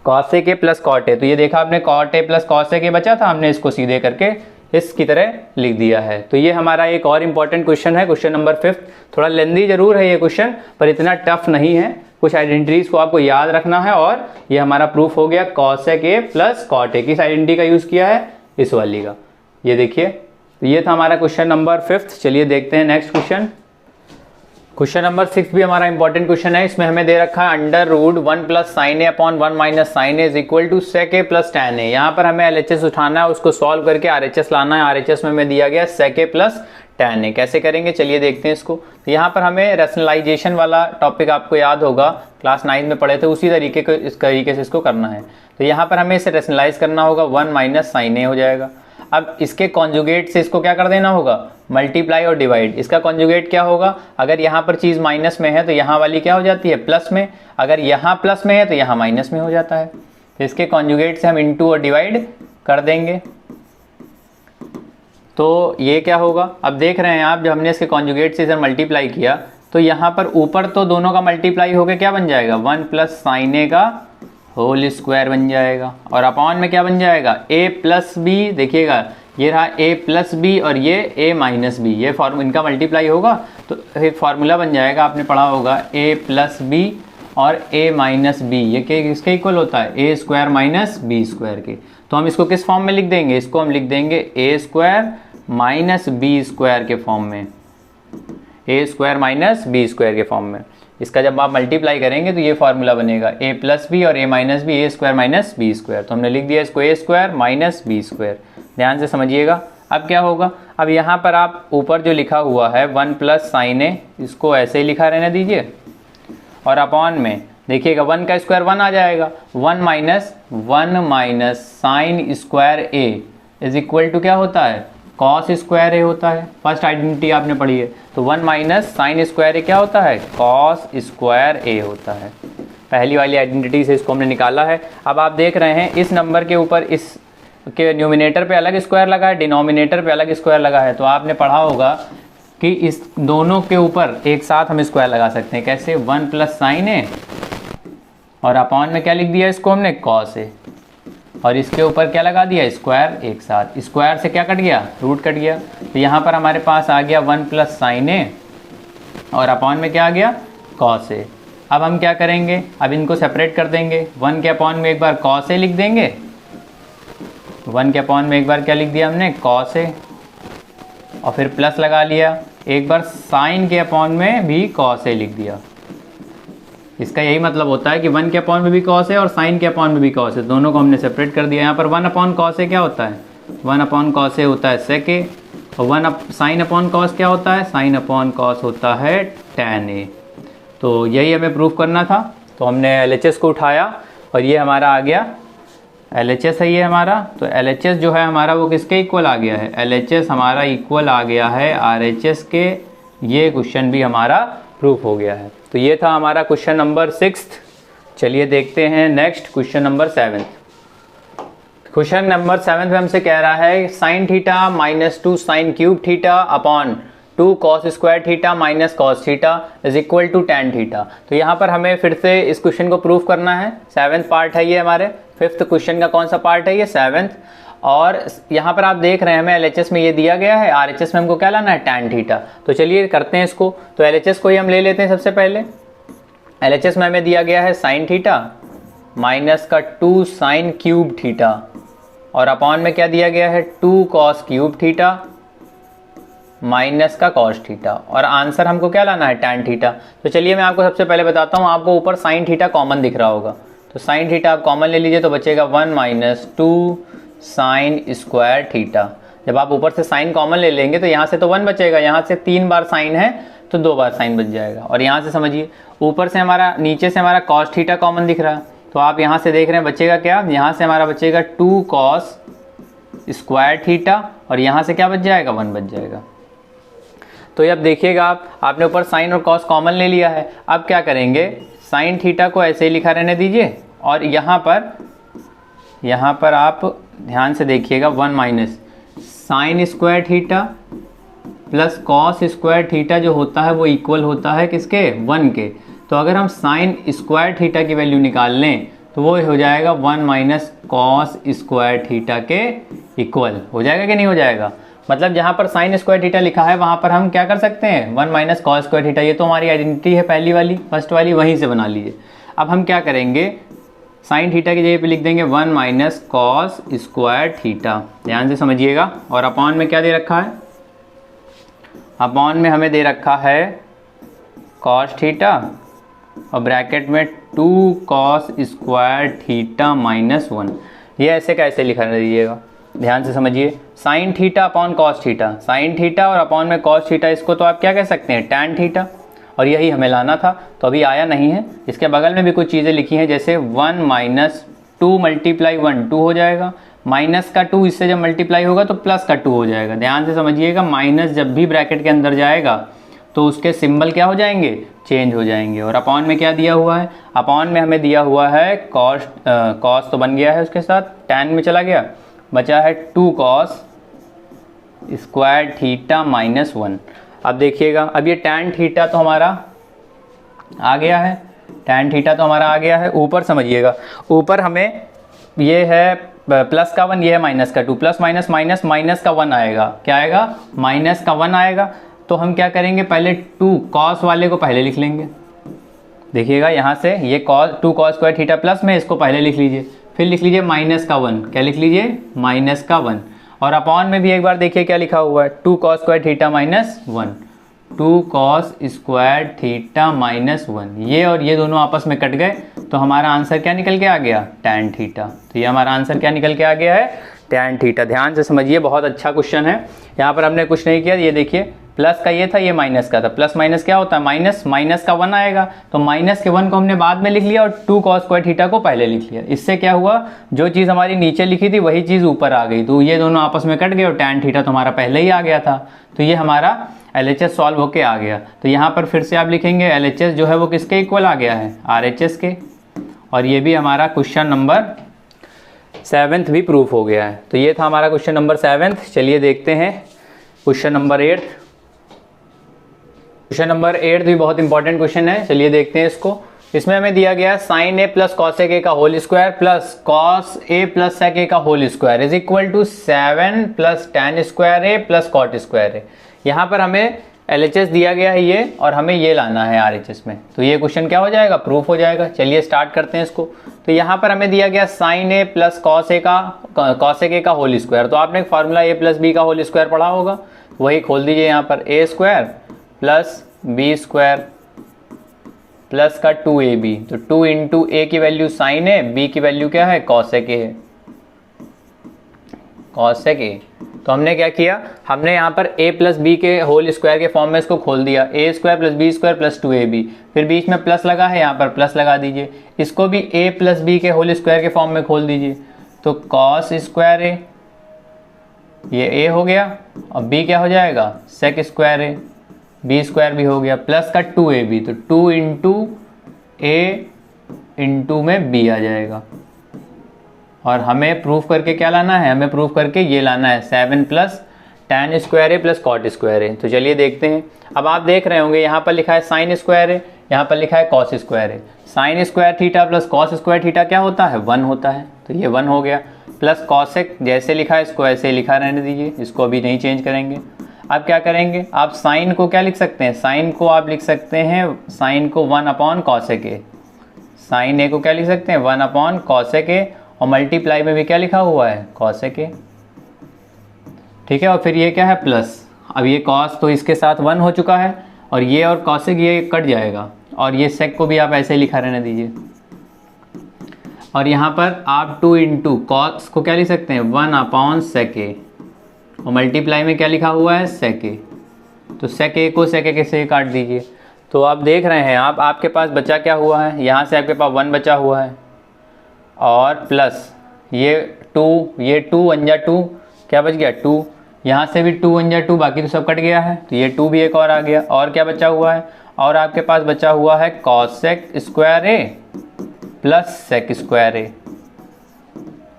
cosec A plus cot a. तो ये देखा आपने, cot a plus cosec a बचा था, हमने इसको सीधे करके इसकी तरह लिख दिया है। तो ये हमारा एक और इम्पॉर्टेंट क्वेश्चन है, क्वेश्चन नंबर 5। थोड़ा लेंदी जरूर है ये क्वेश्चन, पर इतना टफ नहीं है। कुछ आइडेंटिटीज को आपको याद रखना है, और ये हमारा प्रूफ हो गया cosec A plus cot a. किस आइडेंटिटी का यूज़ किया है? इस वाली का। ये देखिए, तो ये था हमारा क्वेश्चन नंबर 5। चलिए देखते हैं नेक्स्ट क्वेश्चन। क्वेश्चन नंबर 6 भी हमारा इंपॉर्टेंट क्वेश्चन है। इसमें हमें दे रखा है under root 1 plus sine A upon 1 minus sine A is equal to sec A plus tan A. यहाँ पर हमें एलएचएस उठाना है, उसको सॉल्व करके आरएचएस लाना है। आरएचएस में हमें दिया गया सेक ए प्लस टैन ए। कैसे करेंगे चलिए देखते हैं इसको। तो यहाँ पर हमें रैशनलाइजेशन वाला टॉपिक आपको याद होगा, क्लास 9 में पढ़े थे, उसी तरीके से इसको करना है। तो यहाँ पर हमें इसे रैशनलाइज करना होगा, 1 माइनस साइन ए हो जाएगा। अब इसके कॉन्जुगेट से इसको क्या कर देना होगा? मल्टीप्लाई और डिवाइड। इसका कॉन्जुगेट क्या होगा? अगर यहाँ पर चीज़ माइनस में है तो यहाँ वाली क्या हो जाती है? प्लस में। अगर यहाँ प्लस में है तो यहाँ माइनस में हो जाता है। तो इसके कॉन्जुगेट से हम इनटू और डिवाइड कर देंगे। तो ये क्या होगा? अब देख रहे हैं आप, जब हमने इसके कॉन्जुगेट से इसे मल्टीप्लाई किया तो यहाँ पर ऊपर तो दोनों का मल्टीप्लाई होकर क्या बन जाएगा? 1 प्लस साइन ए का होल स्क्वायर बन जाएगा, और अपॉन में क्या बन जाएगा? a plus b. देखिएगा ये रहा a प्लस बी और ये a माइनस बी, ये इनका मल्टीप्लाई होगा तो एक फार्मूला बन जाएगा, आपने पढ़ा होगा, a प्लस बी और a माइनस बी। ये किसके इक्वल होता है? a square minus B square के। तो हम इसको किस फॉर्म में लिख देंगे? इसको हम लिख देंगे a square minus B square के फॉर्म में, a square minus B square के फॉर्म में। इसका जब आप मल्टीप्लाई करेंगे तो ये फार्मूला बनेगा a प्लस बी और a minus b, a square minus B square. तो हमने लिख दिया इसको a square minus B square. ध्यान से समझिएगा। अब क्या होगा? अब यहाँ पर आप ऊपर जो लिखा हुआ है 1 प्लस साइन ए, इसको ऐसे ही लिखा रहने दीजिए, और अपॉन में देखिएगा 1 का स्क्वायर 1 आ जाएगा, 1 minus sine square A is equal to क्या होता है? कॉस स्क्वायर ए होता है। फर्स्ट आइडेंटिटी आपने पढ़ी है। तो 1 माइनस साइन स्क्वायर ए क्या होता है? कॉस स्क्वायर ए होता है। पहली वाली आइडेंटिटी से इसको हमने निकाला है। अब आप देख रहे हैं इस नंबर के ऊपर इस के न्यूमिनेटर पे अलग स्क्वायर लगा है, डिनोमिनेटर पे अलग स्क्वायर लगा है। तो आपने पढ़ा होगा कि इस दोनों के ऊपर एक साथ हम स्क्वायर लगा सकते हैं। कैसे? 1 प्लस साइन ए और अपॉन में क्या लिख दिया इसको हमने? कॉस ए, और इसके ऊपर क्या लगा दिया? स्क्वायर एक साथ। स्क्वायर से क्या कट गया? रूट कट गया। तो यहाँ पर हमारे पास आ गया 1 प्लस साइन ए और अपॉन में क्या आ गया? Cos A. अब हम क्या करेंगे? अब इनको सेपरेट कर देंगे। 1 के अपॉन में एक बार कॉस ए लिख देंगे, 1 के अपॉन में एक बार क्या लिख दिया हमने? कॉस ए, और फिर प्लस लगा लिया। एक बार साइन के अपॉन में भी कॉस ए लिख दिया। इसका यही मतलब होता है कि 1 के अपॉन में भी कॉस है और साइन के अपॉन में भी कॉस है, दोनों को हमने सेपरेट कर दिया। यहाँ पर 1 अपॉन कॉस है क्या होता है? 1 अपॉन कॉस ए होता है सेक ए, और 1 साइन अपॉन कॉस क्या होता है? साइन अपॉन कॉस होता है टैन ए। तो यही हमें प्रूफ करना था। तो हमने एलएचएस को उठाया और ये हमारा आ गया एलएचएस है ये हमारा। तो एलएचएस जो है हमारा वो किसके इक्वल आ गया है? एलएचएस हमारा इक्वल आ गया है आरएचएस के। ये क्वेश्चन भी हमारा प्रूफ हो गया है। तो ये था हमारा क्वेश्चन नंबर 6। चलिए देखते हैं next question number 7। Question number 7 में हमसे कह रहा है sine theta minus 2 sine cube theta upon 2 cos square theta minus cos theta is equal to tan theta. तो यहाँ पर हमें फिर से इस क्वेश्चन को प्रूफ करना है। 7th पार्ट है ये हमारे। 5th क्वेश्चन का कौन सा पार्ट है? ये 7th। और यहाँ पर आप देख रहे हैं हमें एलएचएस में ये दिया गया है, आरएचएस में हमको क्या लाना है? Tan theta. तो चलिए करते हैं इसको। तो एलएचएस को ही हम ले लेते हैं सबसे पहले। एलएचएस में हमें दिया गया है साइन थीटा माइनस का 2 साइन क्यूब थीटा, और अपॉन में क्या दिया गया है? 2 कॉस क्यूब थीटा माइनस का कॉस थीटा, और आंसर हमको क्या लाना है? Tan theta. तो चलिए मैं आपको सबसे पहले बताता हूँ। आपको ऊपर साइन थीटा कॉमन दिख रहा होगा, तो साइन थीटा आप कॉमन ले लीजिए, तो बचेगा 1 माइनस 2 साइन स्क्वायर थीटा। जब आप ऊपर से साइन कॉमन ले लेंगे तो यहाँ से तो 1 बचेगा, यहाँ से 3 बार साइन है तो 2 बार साइन बच जाएगा। और यहाँ से समझिए ऊपर से हमारा नीचे से हमारा कॉस थीटा कॉमन दिख रहा है, तो आप यहाँ से देख रहे हैं बचेगा क्या? यहाँ से हमारा बचेगा 2 कॉस स्क्वायर थीटा, और यहाँ से क्या बच जाएगा? 1 बच जाएगा। तो ये अब देखिएगा आपने ऊपर साइन और कॉस कॉमन ले लिया है। अब क्या करेंगे, साइन थीटा को ऐसे ही लिखा रहने दीजिए और यहाँ पर आप ध्यान से देखिएगा 1 minus sine square theta plus cos square theta जो होता है वो इक्वल होता है किसके, 1 के। तो अगर हम साइन स्क्वायर थीटा की वैल्यू निकाल लें तो वो हो जाएगा 1 माइनस कॉस स्क्वायर थीटा के इक्वल हो जाएगा कि नहीं हो जाएगा। मतलब जहाँ पर साइन स्क्वायर थीटा लिखा है वहाँ पर हम क्या कर सकते हैं, 1 माइनस कॉस स्क्वायर थीटा। ये तो हमारी आइडेंटिटी है पहली वाली, फर्स्ट वाली, वहीं से बना लीजिए। अब हम क्या करेंगे, साइन थीटा की जगह पे लिख देंगे 1 माइनस कॉस स्क्वायर थीटा, ध्यान से समझिएगा। और अपॉन में क्या दे रखा है, अपॉन में हमें दे रखा है कॉस थीटा और ब्रैकेट में 2 कॉस स्क्वायर थीटा माइनस 1। ये ऐसे कैसे लिखा दीजिएगा, ध्यान से समझिए। Sign theta upon cos theta, sine theta और अपॉन में कॉस थीटा, इसको तो आप क्या कह सकते हैं, टैन थीटा। और यही हमें लाना था तो अभी आया नहीं है। इसके बगल में भी कुछ चीज़ें लिखी हैं, जैसे 1 माइनस 2 मल्टीप्लाई 1 2 हो जाएगा, माइनस का 2 इससे जब मल्टीप्लाई होगा तो प्लस का 2 हो जाएगा। ध्यान से समझिएगा, माइनस जब भी ब्रैकेट के अंदर जाएगा तो उसके सिंबल क्या हो जाएंगे, चेंज हो जाएंगे। और अपॉन में क्या दिया हुआ है, अपॉन में हमें दिया हुआ है कॉस तो बन गया है, उसके साथ टैन में चला गया, बचा है 2 कॉस स्क्वायर थीटा माइनस 1। अब देखिएगा, अब ये टैन थीटा तो हमारा आ गया है, टैन थीटा तो हमारा आ गया है। ऊपर समझिएगा, ऊपर हमें ये है प्लस का 1, ये है माइनस का 2, प्लस माइनस माइनस माइनस का 1 आएगा, क्या आएगा, माइनस का 1 आएगा। तो हम क्या करेंगे, पहले 2 कॉस वाले को पहले लिख लेंगे। देखिएगा यहाँ से ये cos 2 cos square theta plus में इसको पहले लिख लीजिए, फिर लिख लीजिए माइनस का 1, क्या लिख लीजिए, माइनस का 1। और अपॉन में भी एक बार देखिए क्या लिखा हुआ है, 2 cos square theta minus 1, 2 cos square theta minus 1। ये और ये दोनों आपस में कट गए तो हमारा आंसर क्या निकल के आ गया, टैन थीटा। तो ये हमारा आंसर क्या निकल के आ गया है, टैन थीटा। ध्यान से समझिए, बहुत अच्छा क्वेश्चन है। यहाँ पर हमने कुछ नहीं किया, ये देखिए प्लस का ये था, ये माइनस का था। प्लस माइनस क्या होता है, माइनस, माइनस का 1 आएगा, तो माइनस के 1 को हमने बाद में लिख लिया और 2 कॉस स्क्वायर थीटा को पहले लिख लिया। इससे क्या हुआ, जो चीज़ हमारी नीचे लिखी थी वही चीज़ ऊपर आ गई, तो ये दोनों आपस में कट गए और टैन थीटा तो हमारा पहले ही आ गया था। तो ये हमारा LHS सॉल्व होके आ गया। तो यहाँ पर फिर से आप लिखेंगे LHS जो है वो किसके इक्वल आ गया है, RHS के। और ये भी हमारा क्वेश्चन नंबर 7 भी प्रूफ हो गया है। तो ये था हमारा क्वेश्चन नंबर 7। चलिए देखते हैं क्वेश्चन नंबर 8। क्वेश्चन नंबर 8 भी बहुत इंपॉर्टेंट क्वेश्चन है, चलिए देखते हैं इसको। इसमें हमें दिया गया sine A plus cos A का whole square plus cos A plus sec A का whole square is equal to 7 plus tan square A plus cot square A. यहाँ पर हमें LHS दिया गया है ये, और हमें ये लाना है RHS में। तो ये क्वेश्चन क्या हो जाएगा, प्रूफ हो जाएगा। चलिए स्टार्ट करते हैं इसको। तो यहाँ पर हमें दिया गया sine A plus cos A का होल स्क्वायर। तो आपने फार्मूला ए प्लस बी का होल स्क्वायर पढ़ा होगा, वही खोल दीजिए यहाँ पर, A square plus B square plus का 2ab। तो 2 इंटू ए की वैल्यू साइन ए, बी की वैल्यू क्या है, कॉसेक ए है, कॉसेक ए। तो हमने क्या किया, हमने यहाँ पर a प्लस बी के होल स्क्वायर के फॉर्म में इसको खोल दिया, A square plus B square plus 2ab। फिर बीच में प्लस लगा है, यहाँ पर प्लस लगा दीजिए। इसको भी a प्लस बी के होल स्क्वायर के फॉर्म में खोल दीजिए, तो कॉस स्क्वायर ए, ये a हो गया, और b क्या हो जाएगा, सेक स्क्वायर ए, बी स्क्वायर भी हो गया, प्लस का 2ab। तो 2 इंटू ए इंटू में b आ जाएगा। और हमें प्रूफ करके क्या लाना है, हमें प्रूफ करके ये लाना है 7 plus tan square A plus cot square A. तो चलिए देखते हैं। अब आप देख रहे होंगे यहाँ पर लिखा है साइन स्क्वायर ए, यहाँ पर लिखा है cos square A. Sine square theta plus cos square theta क्या होता है, 1 होता है। तो ये 1 हो गया, प्लस कॉसेक जैसे लिखा है इसको ऐसे लिखा रहने दीजिए, इसको अभी नहीं चेंज करेंगे। अब क्या करेंगे, आप साइन को क्या लिख सकते हैं, साइन को आप लिख सकते हैं, साइन को 1 upon cosec A, sine A को क्या लिख सकते हैं, 1 अपॉन कॉसेक ए, और मल्टीप्लाई में भी क्या लिखा हुआ है, कॉसेक ए, ठीक है। और फिर ये क्या है, प्लस। अब ये कॉस तो इसके साथ 1 हो चुका है, और ये और कॉसेक ये कट जाएगा, और ये सेक को भी आप ऐसे लिखा रहने दीजिए। और यहाँ पर आप 2 इंटू कॉस को क्या लिख सकते हैं, 1 अपॉन सेक ए, और मल्टीप्लाई में क्या लिखा हुआ है, सेक ए। तो सेक ए को सेक ए से काट दीजिए। तो आप देख रहे हैं, आपके पास बचा क्या हुआ है, यहाँ से आपके पास 1 बचा हुआ है, और प्लस ये 2, ये 2 1 जा 2, क्या बच गया 2, यहाँ से भी 2 1 जा 2, बाकी तो सब कट गया है, तो ये 2 भी एक और आ गया। और क्या बचा हुआ है, और आपके पास बचा हुआ है cosec square A plus sec square ए।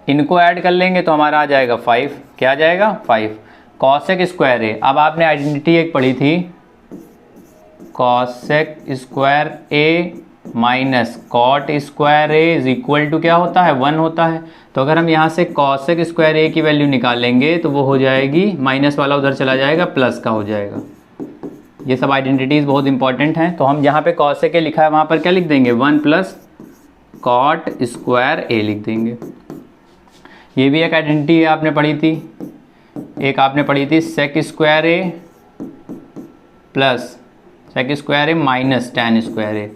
इनको ऐड कर लेंगे तो हमारा आ जाएगा 5। क्या आ जाएगा 5 कॉसेक स्क्वायर ए। अब आपने आइडेंटिटी एक पढ़ी थी, cosec square A minus cot square A is equal to क्या होता है 1 होता है। तो अगर हम यहाँ से कॉसेक स्क्वायर ए की वैल्यू निकालेंगे तो वो हो जाएगी, माइनस वाला उधर चला जाएगा, प्लस का हो जाएगा। ये सब आइडेंटिटीज बहुत इंपॉर्टेंट हैं। तो हम जहाँ पे कॉसेक ए लिखा है वहाँ पर क्या लिख देंगे 1 प्लस कॉट स्क्वायर ए लिख देंगे। ये भी एक आइडेंटिटी आपने पढ़ी थी, एक आपने पढ़ी थी sec square A plus sec square A minus tan square A.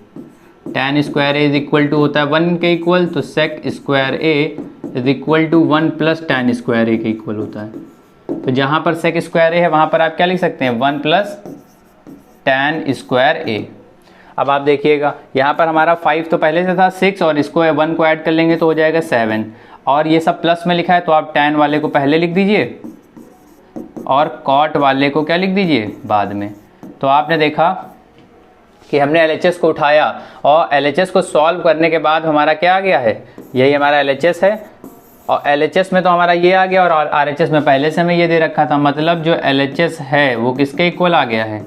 Tan square A is equal to होता है 1 के इक्वल, तो sec square A is equal to 1 plus tan square A के इक्वल होता है। तो जहाँ पर सेक स्क्वायर ए है वहाँ पर आप क्या लिख सकते हैं 1 प्लस टैन स्क्वायर ए। अब आप देखिएगा यहाँ पर हमारा 5 तो पहले से था 6, और इसको 1 को ऐड कर लेंगे तो हो जाएगा 7, और ये सब प्लस में लिखा है तो आप टैन वाले को पहले लिख दीजिए और कॉट वाले को क्या लिख दीजिए बाद में। तो आपने देखा कि हमने LHS को उठाया और LHS को सॉल्व करने के बाद हमारा क्या आ गया है, यही हमारा LHS है, और LHS में तो हमारा ये आ गया, और RHS में पहले से हमें ये दे रखा था, मतलब जो LHS है वो किसके इक्वल आ गया है,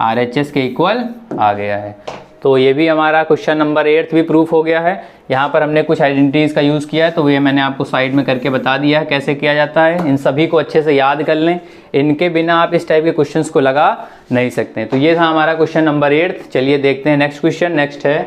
RHS के इक्वल आ गया है। तो ये भी हमारा क्वेश्चन नंबर 8 भी प्रूफ हो गया है। यहाँ पर हमने कुछ आइडेंटिटीज़ का यूज़ किया है, तो ये मैंने आपको साइड में करके बता दिया है कैसे किया जाता है। इन सभी को अच्छे से याद कर लें, इनके बिना आप इस टाइप के क्वेश्चंस को लगा नहीं सकते। तो ये था हमारा क्वेश्चन नंबर 8। चलिए देखते हैं नेक्स्ट क्वेश्चन। नेक्स्ट है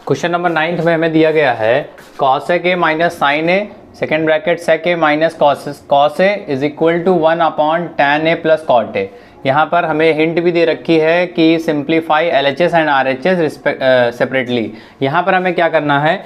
क्वेश्चन नंबर 9 में हमें दिया गया है cosec a minus sine a second bracket sec a minus cos a is equal to 1 upon tan a plus cot a. यहाँ पर हमें हिंट भी दे रखी है कि simplify LHS and RHS separately. यहाँ पर हमें क्या करना है,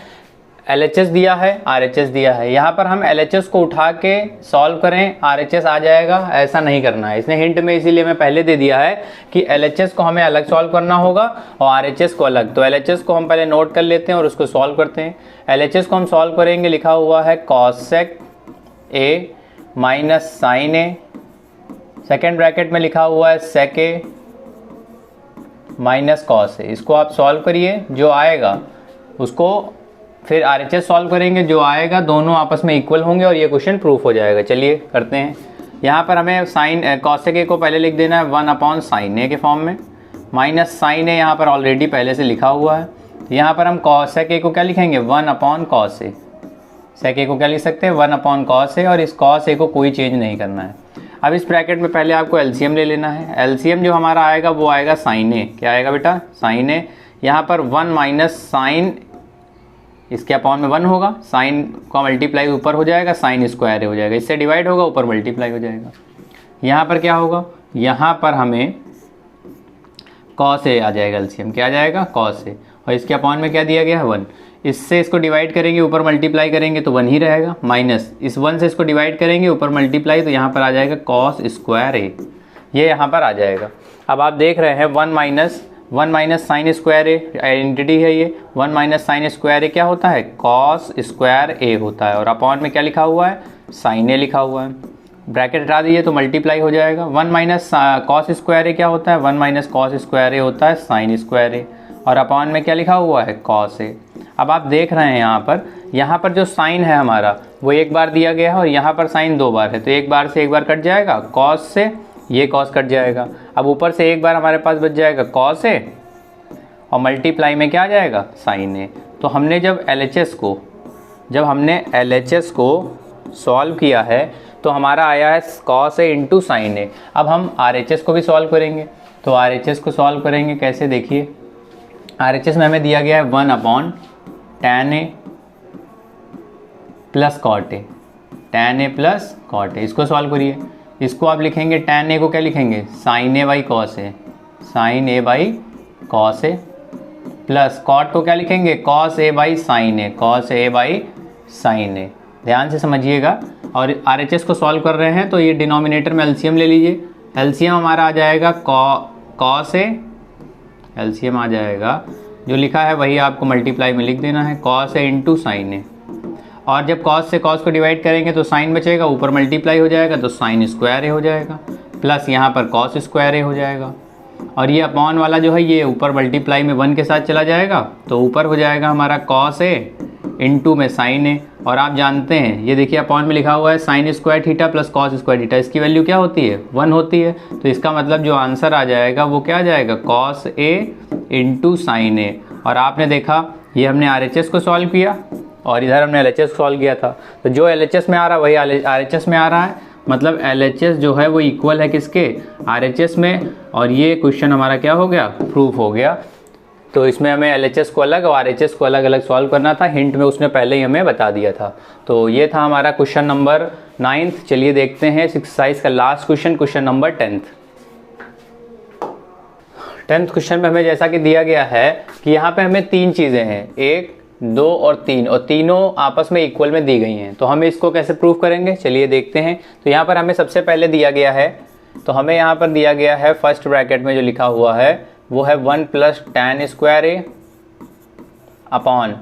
LHS दिया है, RHS दिया है, यहाँ पर हम LHS को उठा के सॉल्व करें RHS आ जाएगा, ऐसा नहीं करना है। इसने हिंट में इसीलिए मैं पहले दे दिया है कि LHS को हमें अलग सॉल्व करना होगा और RHS को अलग। तो LHS को हम पहले नोट कर लेते हैं और उसको सॉल्व करते हैं। LHS को हम सॉल्व करेंगे, लिखा हुआ है cosec a minus sine a, second bracket में लिखा हुआ है सेक ए माइनस कॉस ए। इसको आप सॉल्व करिए, जो आएगा उसको फिर RHS सॉल्व करेंगे, जो आएगा दोनों आपस में इक्वल होंगे और ये क्वेश्चन प्रूफ हो जाएगा। चलिए करते हैं। यहाँ पर हमें साइन कॉसेक ए को पहले लिख देना है 1 अपॉन साइन ए के फॉर्म में, माइनस साइन ए यहाँ पर ऑलरेडी पहले से लिखा हुआ है। यहाँ पर हम कॉसेक ए को क्या लिखेंगे 1 अपॉन कॉस ए। सेक ए को क्या लिख सकते हैं 1 अपॉन कॉस ए, और इस कॉस ए को कोई चेंज नहीं करना है। अब इस ब्रैकेट में पहले आपको LCM ले लेना है। LCM जो हमारा आएगा वो आएगा साइन ए। क्या आएगा बेटा साइन ए। यहाँ पर 1 माइनस साइन, इसके अपॉन में 1 होगा, साइन का मल्टीप्लाई ऊपर हो जाएगा, साइन स्क्वायर ए हो जाएगा, इससे डिवाइड होगा, ऊपर मल्टीप्लाई हो जाएगा। यहाँ पर क्या होगा, यहाँ पर हमें कॉस ए आ जाएगा, LCM क्या आ जाएगा कॉस ए, और इसके अपॉन में क्या दिया गया है 1। इससे इसको डिवाइड करेंगे, ऊपर मल्टीप्लाई करेंगे तो 1 ही रहेगा, माइनस इस 1 से इसको डिवाइड करेंगे, ऊपर मल्टीप्लाई, तो यहाँ पर आ जाएगा कॉस स्क्वायर ए, ये यहाँ पर आ जाएगा। अब आप देख रहे हैं 1 माइनस साइन स्क्वायर ए आइडेंटिटी है ये, 1 माइनस साइन स्क्वायर ए क्या होता है कॉस स्क्वायर ए होता है, और अपॉन में क्या लिखा हुआ है साइन ए लिखा हुआ है। ब्रैकेट हटा दीजिए तो मल्टीप्लाई हो जाएगा। 1 माइनस कॉस स्क्वायर ए क्या होता है 1 माइनस कॉस स्क्वायर ए होता है साइन स्क्वायर ए, और अपॉन में क्या लिखा हुआ है कॉस ए। अब आप देख रहे हैं यहाँ पर जो साइन है हमारा वो एक बार दिया गया है और यहाँ पर साइन 2 बार है, तो एक बार से एक बार कट जाएगा कॉस से, ये कॉस कट जाएगा। अब ऊपर से एक बार हमारे पास बच जाएगा कॉस ए, और मल्टीप्लाई में क्या आ जाएगा साइन ए। तो हमने जब LHS को सॉल्व किया है तो हमारा आया है कॉस ए इंटू साइन ए। अब हम RHS को भी सॉल्व करेंगे, तो RHS को सॉल्व करेंगे कैसे देखिए। RHS में हमें दिया गया है 1 upon tan a plus cot a, tan a plus cot a. इसको सॉल्व करिए, इसको आप लिखेंगे टैन ए को क्या लिखेंगे sine A by cos A, sine A by cos A, plus cot को क्या लिखेंगे cos A by sine A, cos A by sine A. ध्यान से समझिएगा। और RHS को सॉल्व कर रहे हैं तो ये डिनोमिनेटर में LCM ले लीजिए। LCM हमारा आ जाएगा कॉस ए, LCM आ जाएगा जो लिखा है वही आपको मल्टीप्लाई में लिख देना है, cos A into sine A. और जब कॉस से कॉस को डिवाइड करेंगे तो साइन बचेगा, ऊपर मल्टीप्लाई हो जाएगा तो साइन स्क्वायर ए हो जाएगा, प्लस यहाँ पर कॉस स्क्वायर ए हो जाएगा। और ये अपॉन वाला जो है ये ऊपर मल्टीप्लाई में 1 के साथ चला जाएगा तो ऊपर हो जाएगा हमारा कॉस ए इंटू में साइन ए। और आप जानते हैं ये देखिए अपॉन में लिखा हुआ है sine square theta plus cos square theta, इसकी वैल्यू क्या होती है 1 होती है। तो इसका मतलब जो आंसर आ जाएगा वो क्या आ जाएगा cos A into sine A. और आपने देखा ये हमने RHS को सॉल्व किया और इधर हमने LHS सॉल्व किया था, तो जो LHS में आ रहा है वही RHS में आ रहा है, मतलब LHS जो है वो इक्वल है किसके RHS में। और ये क्वेश्चन हमारा क्या हो गया प्रूफ हो गया। तो इसमें हमें LHS को अलग और RHS को अलग अलग सॉल्व करना था, हिंट में उसने पहले ही हमें बता दिया था। तो ये था हमारा क्वेश्चन नंबर 9th। चलिए देखते हैं एक्सरसाइज का last question, question number 10th question में हमें जैसा कि दिया गया है कि यहाँ पे हमें 3 चीज़ें हैं, 1 2 और 3, और तीनों आपस में इक्वल में दी गई हैं। तो हम इसको कैसे प्रूव करेंगे चलिए देखते हैं। तो यहाँ पर हमें सबसे पहले दिया गया है, तो हमें यहाँ पर दिया गया है फर्स्ट ब्रैकेट में जो लिखा हुआ है वो है 1 plus tan square a upon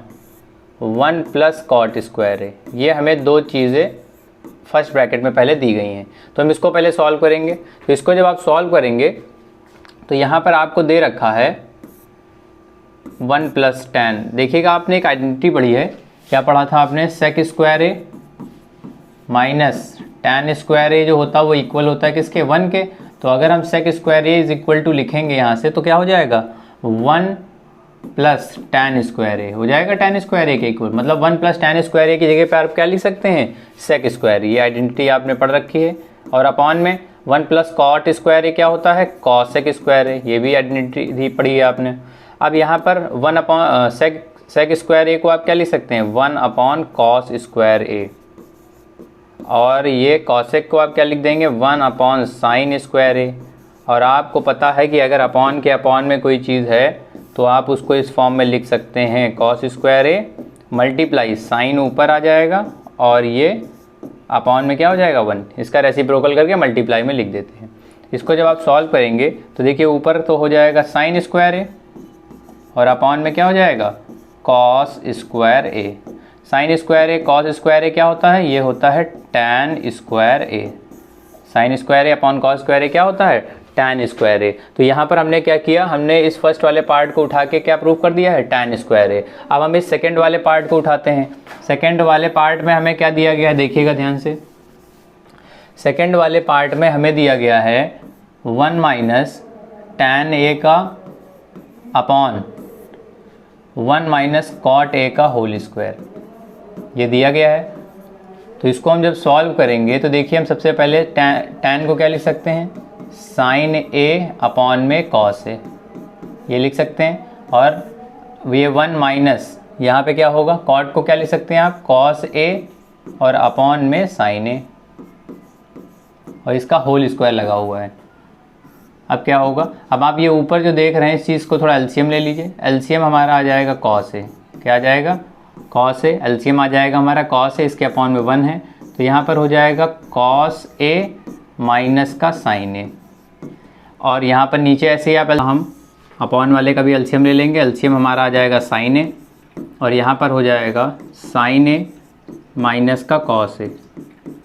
1 plus cot square A. ये हमें 2 चीज़ें फर्स्ट ब्रैकेट में पहले दी गई हैं, तो हम इसको पहले सॉल्व करेंगे। तो इसको जब आप सॉल्व करेंगे तो यहाँ पर आपको दे रखा है 1 प्लस tan। देखिएगा आपने एक आइडेंटिटी पढ़ी है, क्या पढ़ा था आपने, सेक स्क्वायर ए माइनस tan स्क्वायर ए जो होता है वो इक्वल होता है किसके 1 के। तो अगर हम sec square A is equal to लिखेंगे यहाँ से तो क्या हो जाएगा 1 प्लस tan स्क्वायर ए हो जाएगा tan स्क्वायर ए के इक्वल, मतलब 1 प्लस tan स्क्वायर ए की जगह पे आप क्या लिख सकते हैं सेक स्क्वायर। ये आइडेंटिटी आपने पढ़ रखी है। और अपॉन में 1 प्लस कॉट स्क्वायर ए क्या होता है कॉसेक स्क्वायर ए, ये भी आइडेंटिटी पढ़ी है आपने। अब यहाँ पर 1 अपॉन सेक स्क्वायर ए को आप क्या लिख सकते हैं 1 अपॉन कॉस स्क्वायर ए, और ये कॉसेक को आप क्या लिख देंगे 1 अपॉन साइन स्क्वायर ए। और आपको पता है कि अगर अपॉन के अपॉन में कोई चीज़ है तो आप उसको इस फॉर्म में लिख सकते हैं cos square A multiply sign ऊपर आ जाएगा और ये अपॉन में क्या हो जाएगा 1, इसका रेसिप्रोकल करके मल्टीप्लाई में लिख देते हैं। इसको जब आप सॉल्व करेंगे तो देखिए ऊपर तो हो जाएगा साइन स्क्वायर ए और अपॉन में क्या हो जाएगा cos square A. Sine square A cos square ए क्या होता है, ये होता है tan square A. Sine square a upon cos square ए क्या होता है टैन स्क्वायर ए। तो यहाँ पर हमने क्या किया, हमने इस फर्स्ट वाले पार्ट को उठा के क्या प्रूव कर दिया है टैन स्क्वायर ए। अब हम इस सेकंड वाले पार्ट को उठाते हैं। सेकंड वाले पार्ट में हमें क्या दिया गया है देखिएगा ध्यान से। सेकंड वाले पार्ट में हमें दिया गया है 1 माइनस टैन ए का अपॉन 1 माइनस कॉट ए का होल स्क्वायर, ये दिया गया है। तो इसको हम जब सॉल्व करेंगे तो देखिए हम सबसे पहले टैन को क्या लिख सकते हैं साइन ए अपॉन में कॉस ए, ये लिख सकते हैं। और ये 1 माइनस यहाँ पे क्या होगा कॉट को क्या लिख सकते हैं आप कॉस ए और अपॉन में साइन ए, और इसका होल स्क्वायर लगा हुआ है। अब क्या होगा, अब आप ये ऊपर जो देख रहे हैं इस चीज़ को थोड़ा एलसीएम ले लीजिए। एलसीएम हमारा आ जाएगा कॉस ए, क्या आ जाएगा कॉस ए, एलसीएम आ जाएगा हमारा कॉस ए, इसके अपॉन में 1 है तो यहाँ पर हो जाएगा कॉस ए माइनस का साइन ए। और यहाँ पर नीचे ऐसे ही आप हम अपॉन वाले का भी एलसीएम ले लेंगे। एलसीएम हमारा आ जाएगा साइन ए और यहाँ पर हो जाएगा साइन ए माइनस का कॉस ए,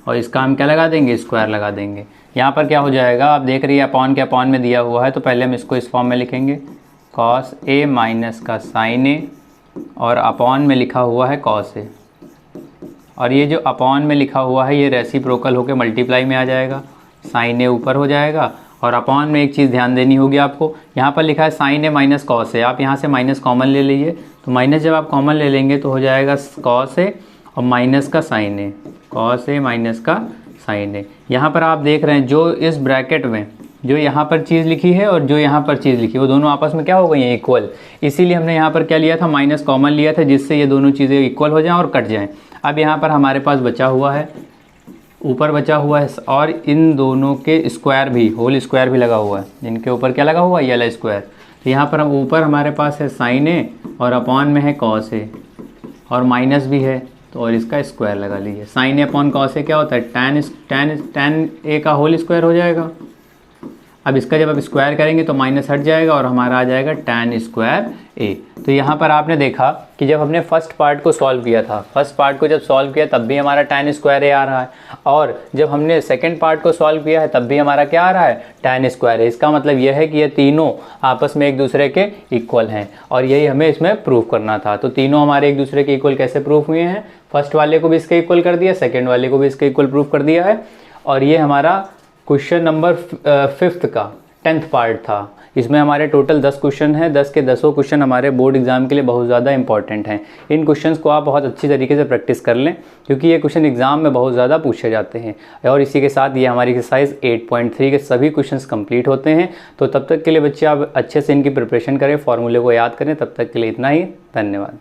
और इसका हम क्या लगा देंगे स्क्वायर लगा देंगे। यहाँ पर क्या हो जाएगा आप देख रही है अपॉन के अपॉन में दिया हुआ है, तो पहले हम इसको इस फॉर्म में लिखेंगे कॉस ए माइनस का साइन ए और अपॉन में लिखा हुआ है कॉस ए, और ये जो अपॉन में लिखा हुआ है ये रेसिप्रोकल होकर मल्टीप्लाई में आ जाएगा, साइन ए ऊपर हो जाएगा। और अपॉन में एक चीज़ ध्यान देनी होगी आपको, यहाँ पर लिखा है साइन ए माइनस कॉस ए, आप यहाँ से माइनस कॉमन ले लीजिए। तो माइनस जब आप कॉमन ले लेंगे तो हो जाएगा कॉस ए और माइनस का sign A, cos A minus का साइन ए। यहाँ पर आप देख रहे हैं जो इस ब्रैकेट में जो यहाँ पर चीज़ लिखी है और जो यहाँ पर चीज़ लिखी है वो दोनों आपस में क्या हो गई हैं इक्वल, इसीलिए हमने यहाँ पर क्या लिया था माइनस कॉमन लिया था जिससे ये दोनों चीज़ें इक्वल हो जाएं और कट जाएं। अब यहाँ पर हमारे पास बचा हुआ है ऊपर बचा हुआ है और इन दोनों के स्क्वायर भी होल स्क्वायर भी लगा हुआ है, इनके ऊपर क्या लगा हुआ है येलो स्क्वायर। तो यहाँ पर हम ऊपर हमारे पास है साइन ए और अपॉन में है कॉस ए और माइनस भी है तो और इसका स्क्वायर लगा लीजिए। साइन ए अपॉन कॉस ए क्या होता है टैन ए का होल स्क्वायर हो जाएगा। अब इसका जब आप स्क्वायर करेंगे तो माइनस हट जाएगा और हमारा आ जाएगा tan स्क्वायर a। तो यहाँ पर आपने देखा कि जब हमने फर्स्ट पार्ट को सॉल्व किया था, फर्स्ट पार्ट को जब सॉल्व किया तब भी हमारा tan स्क्वायर a आ रहा है, और जब हमने सेकंड पार्ट को सॉल्व किया है तब भी हमारा क्या आ रहा है, tan स्क्वायर a। इसका मतलब यह है कि ये तीनों आपस में एक दूसरे के इक्वल हैं और यही हमें इसमें प्रूव करना था। तो तीनों हमारे एक दूसरे के इक्वल कैसे प्रूव हुए हैं, फर्स्ट वाले को भी इसके इक्वल कर दिया, सेकेंड वाले को भी इसके इक्वल प्रूव कर दिया है। और ये हमारा क्वेश्चन नंबर 5th का 10th पार्ट था। इसमें हमारे टोटल 10 क्वेश्चन हैं, 10 के 10 क्वेश्चन हमारे बोर्ड एग्जाम के लिए बहुत ज़्यादा इंपॉर्टेंट हैं। इन क्वेश्चंस को आप बहुत अच्छी तरीके से प्रैक्टिस कर लें क्योंकि ये क्वेश्चन एग्जाम में बहुत ज़्यादा पूछे जाते हैं। और इसी के साथ ये हमारी एक्सरसाइज 8.3 के सभी क्वेश्चंस कंप्लीट होते हैं। तो तब तक के लिए बच्चे आप अच्छे से इनकी प्रिपरेशन करें, फॉर्मूले को याद करें। तब तक के लिए इतना ही, धन्यवाद।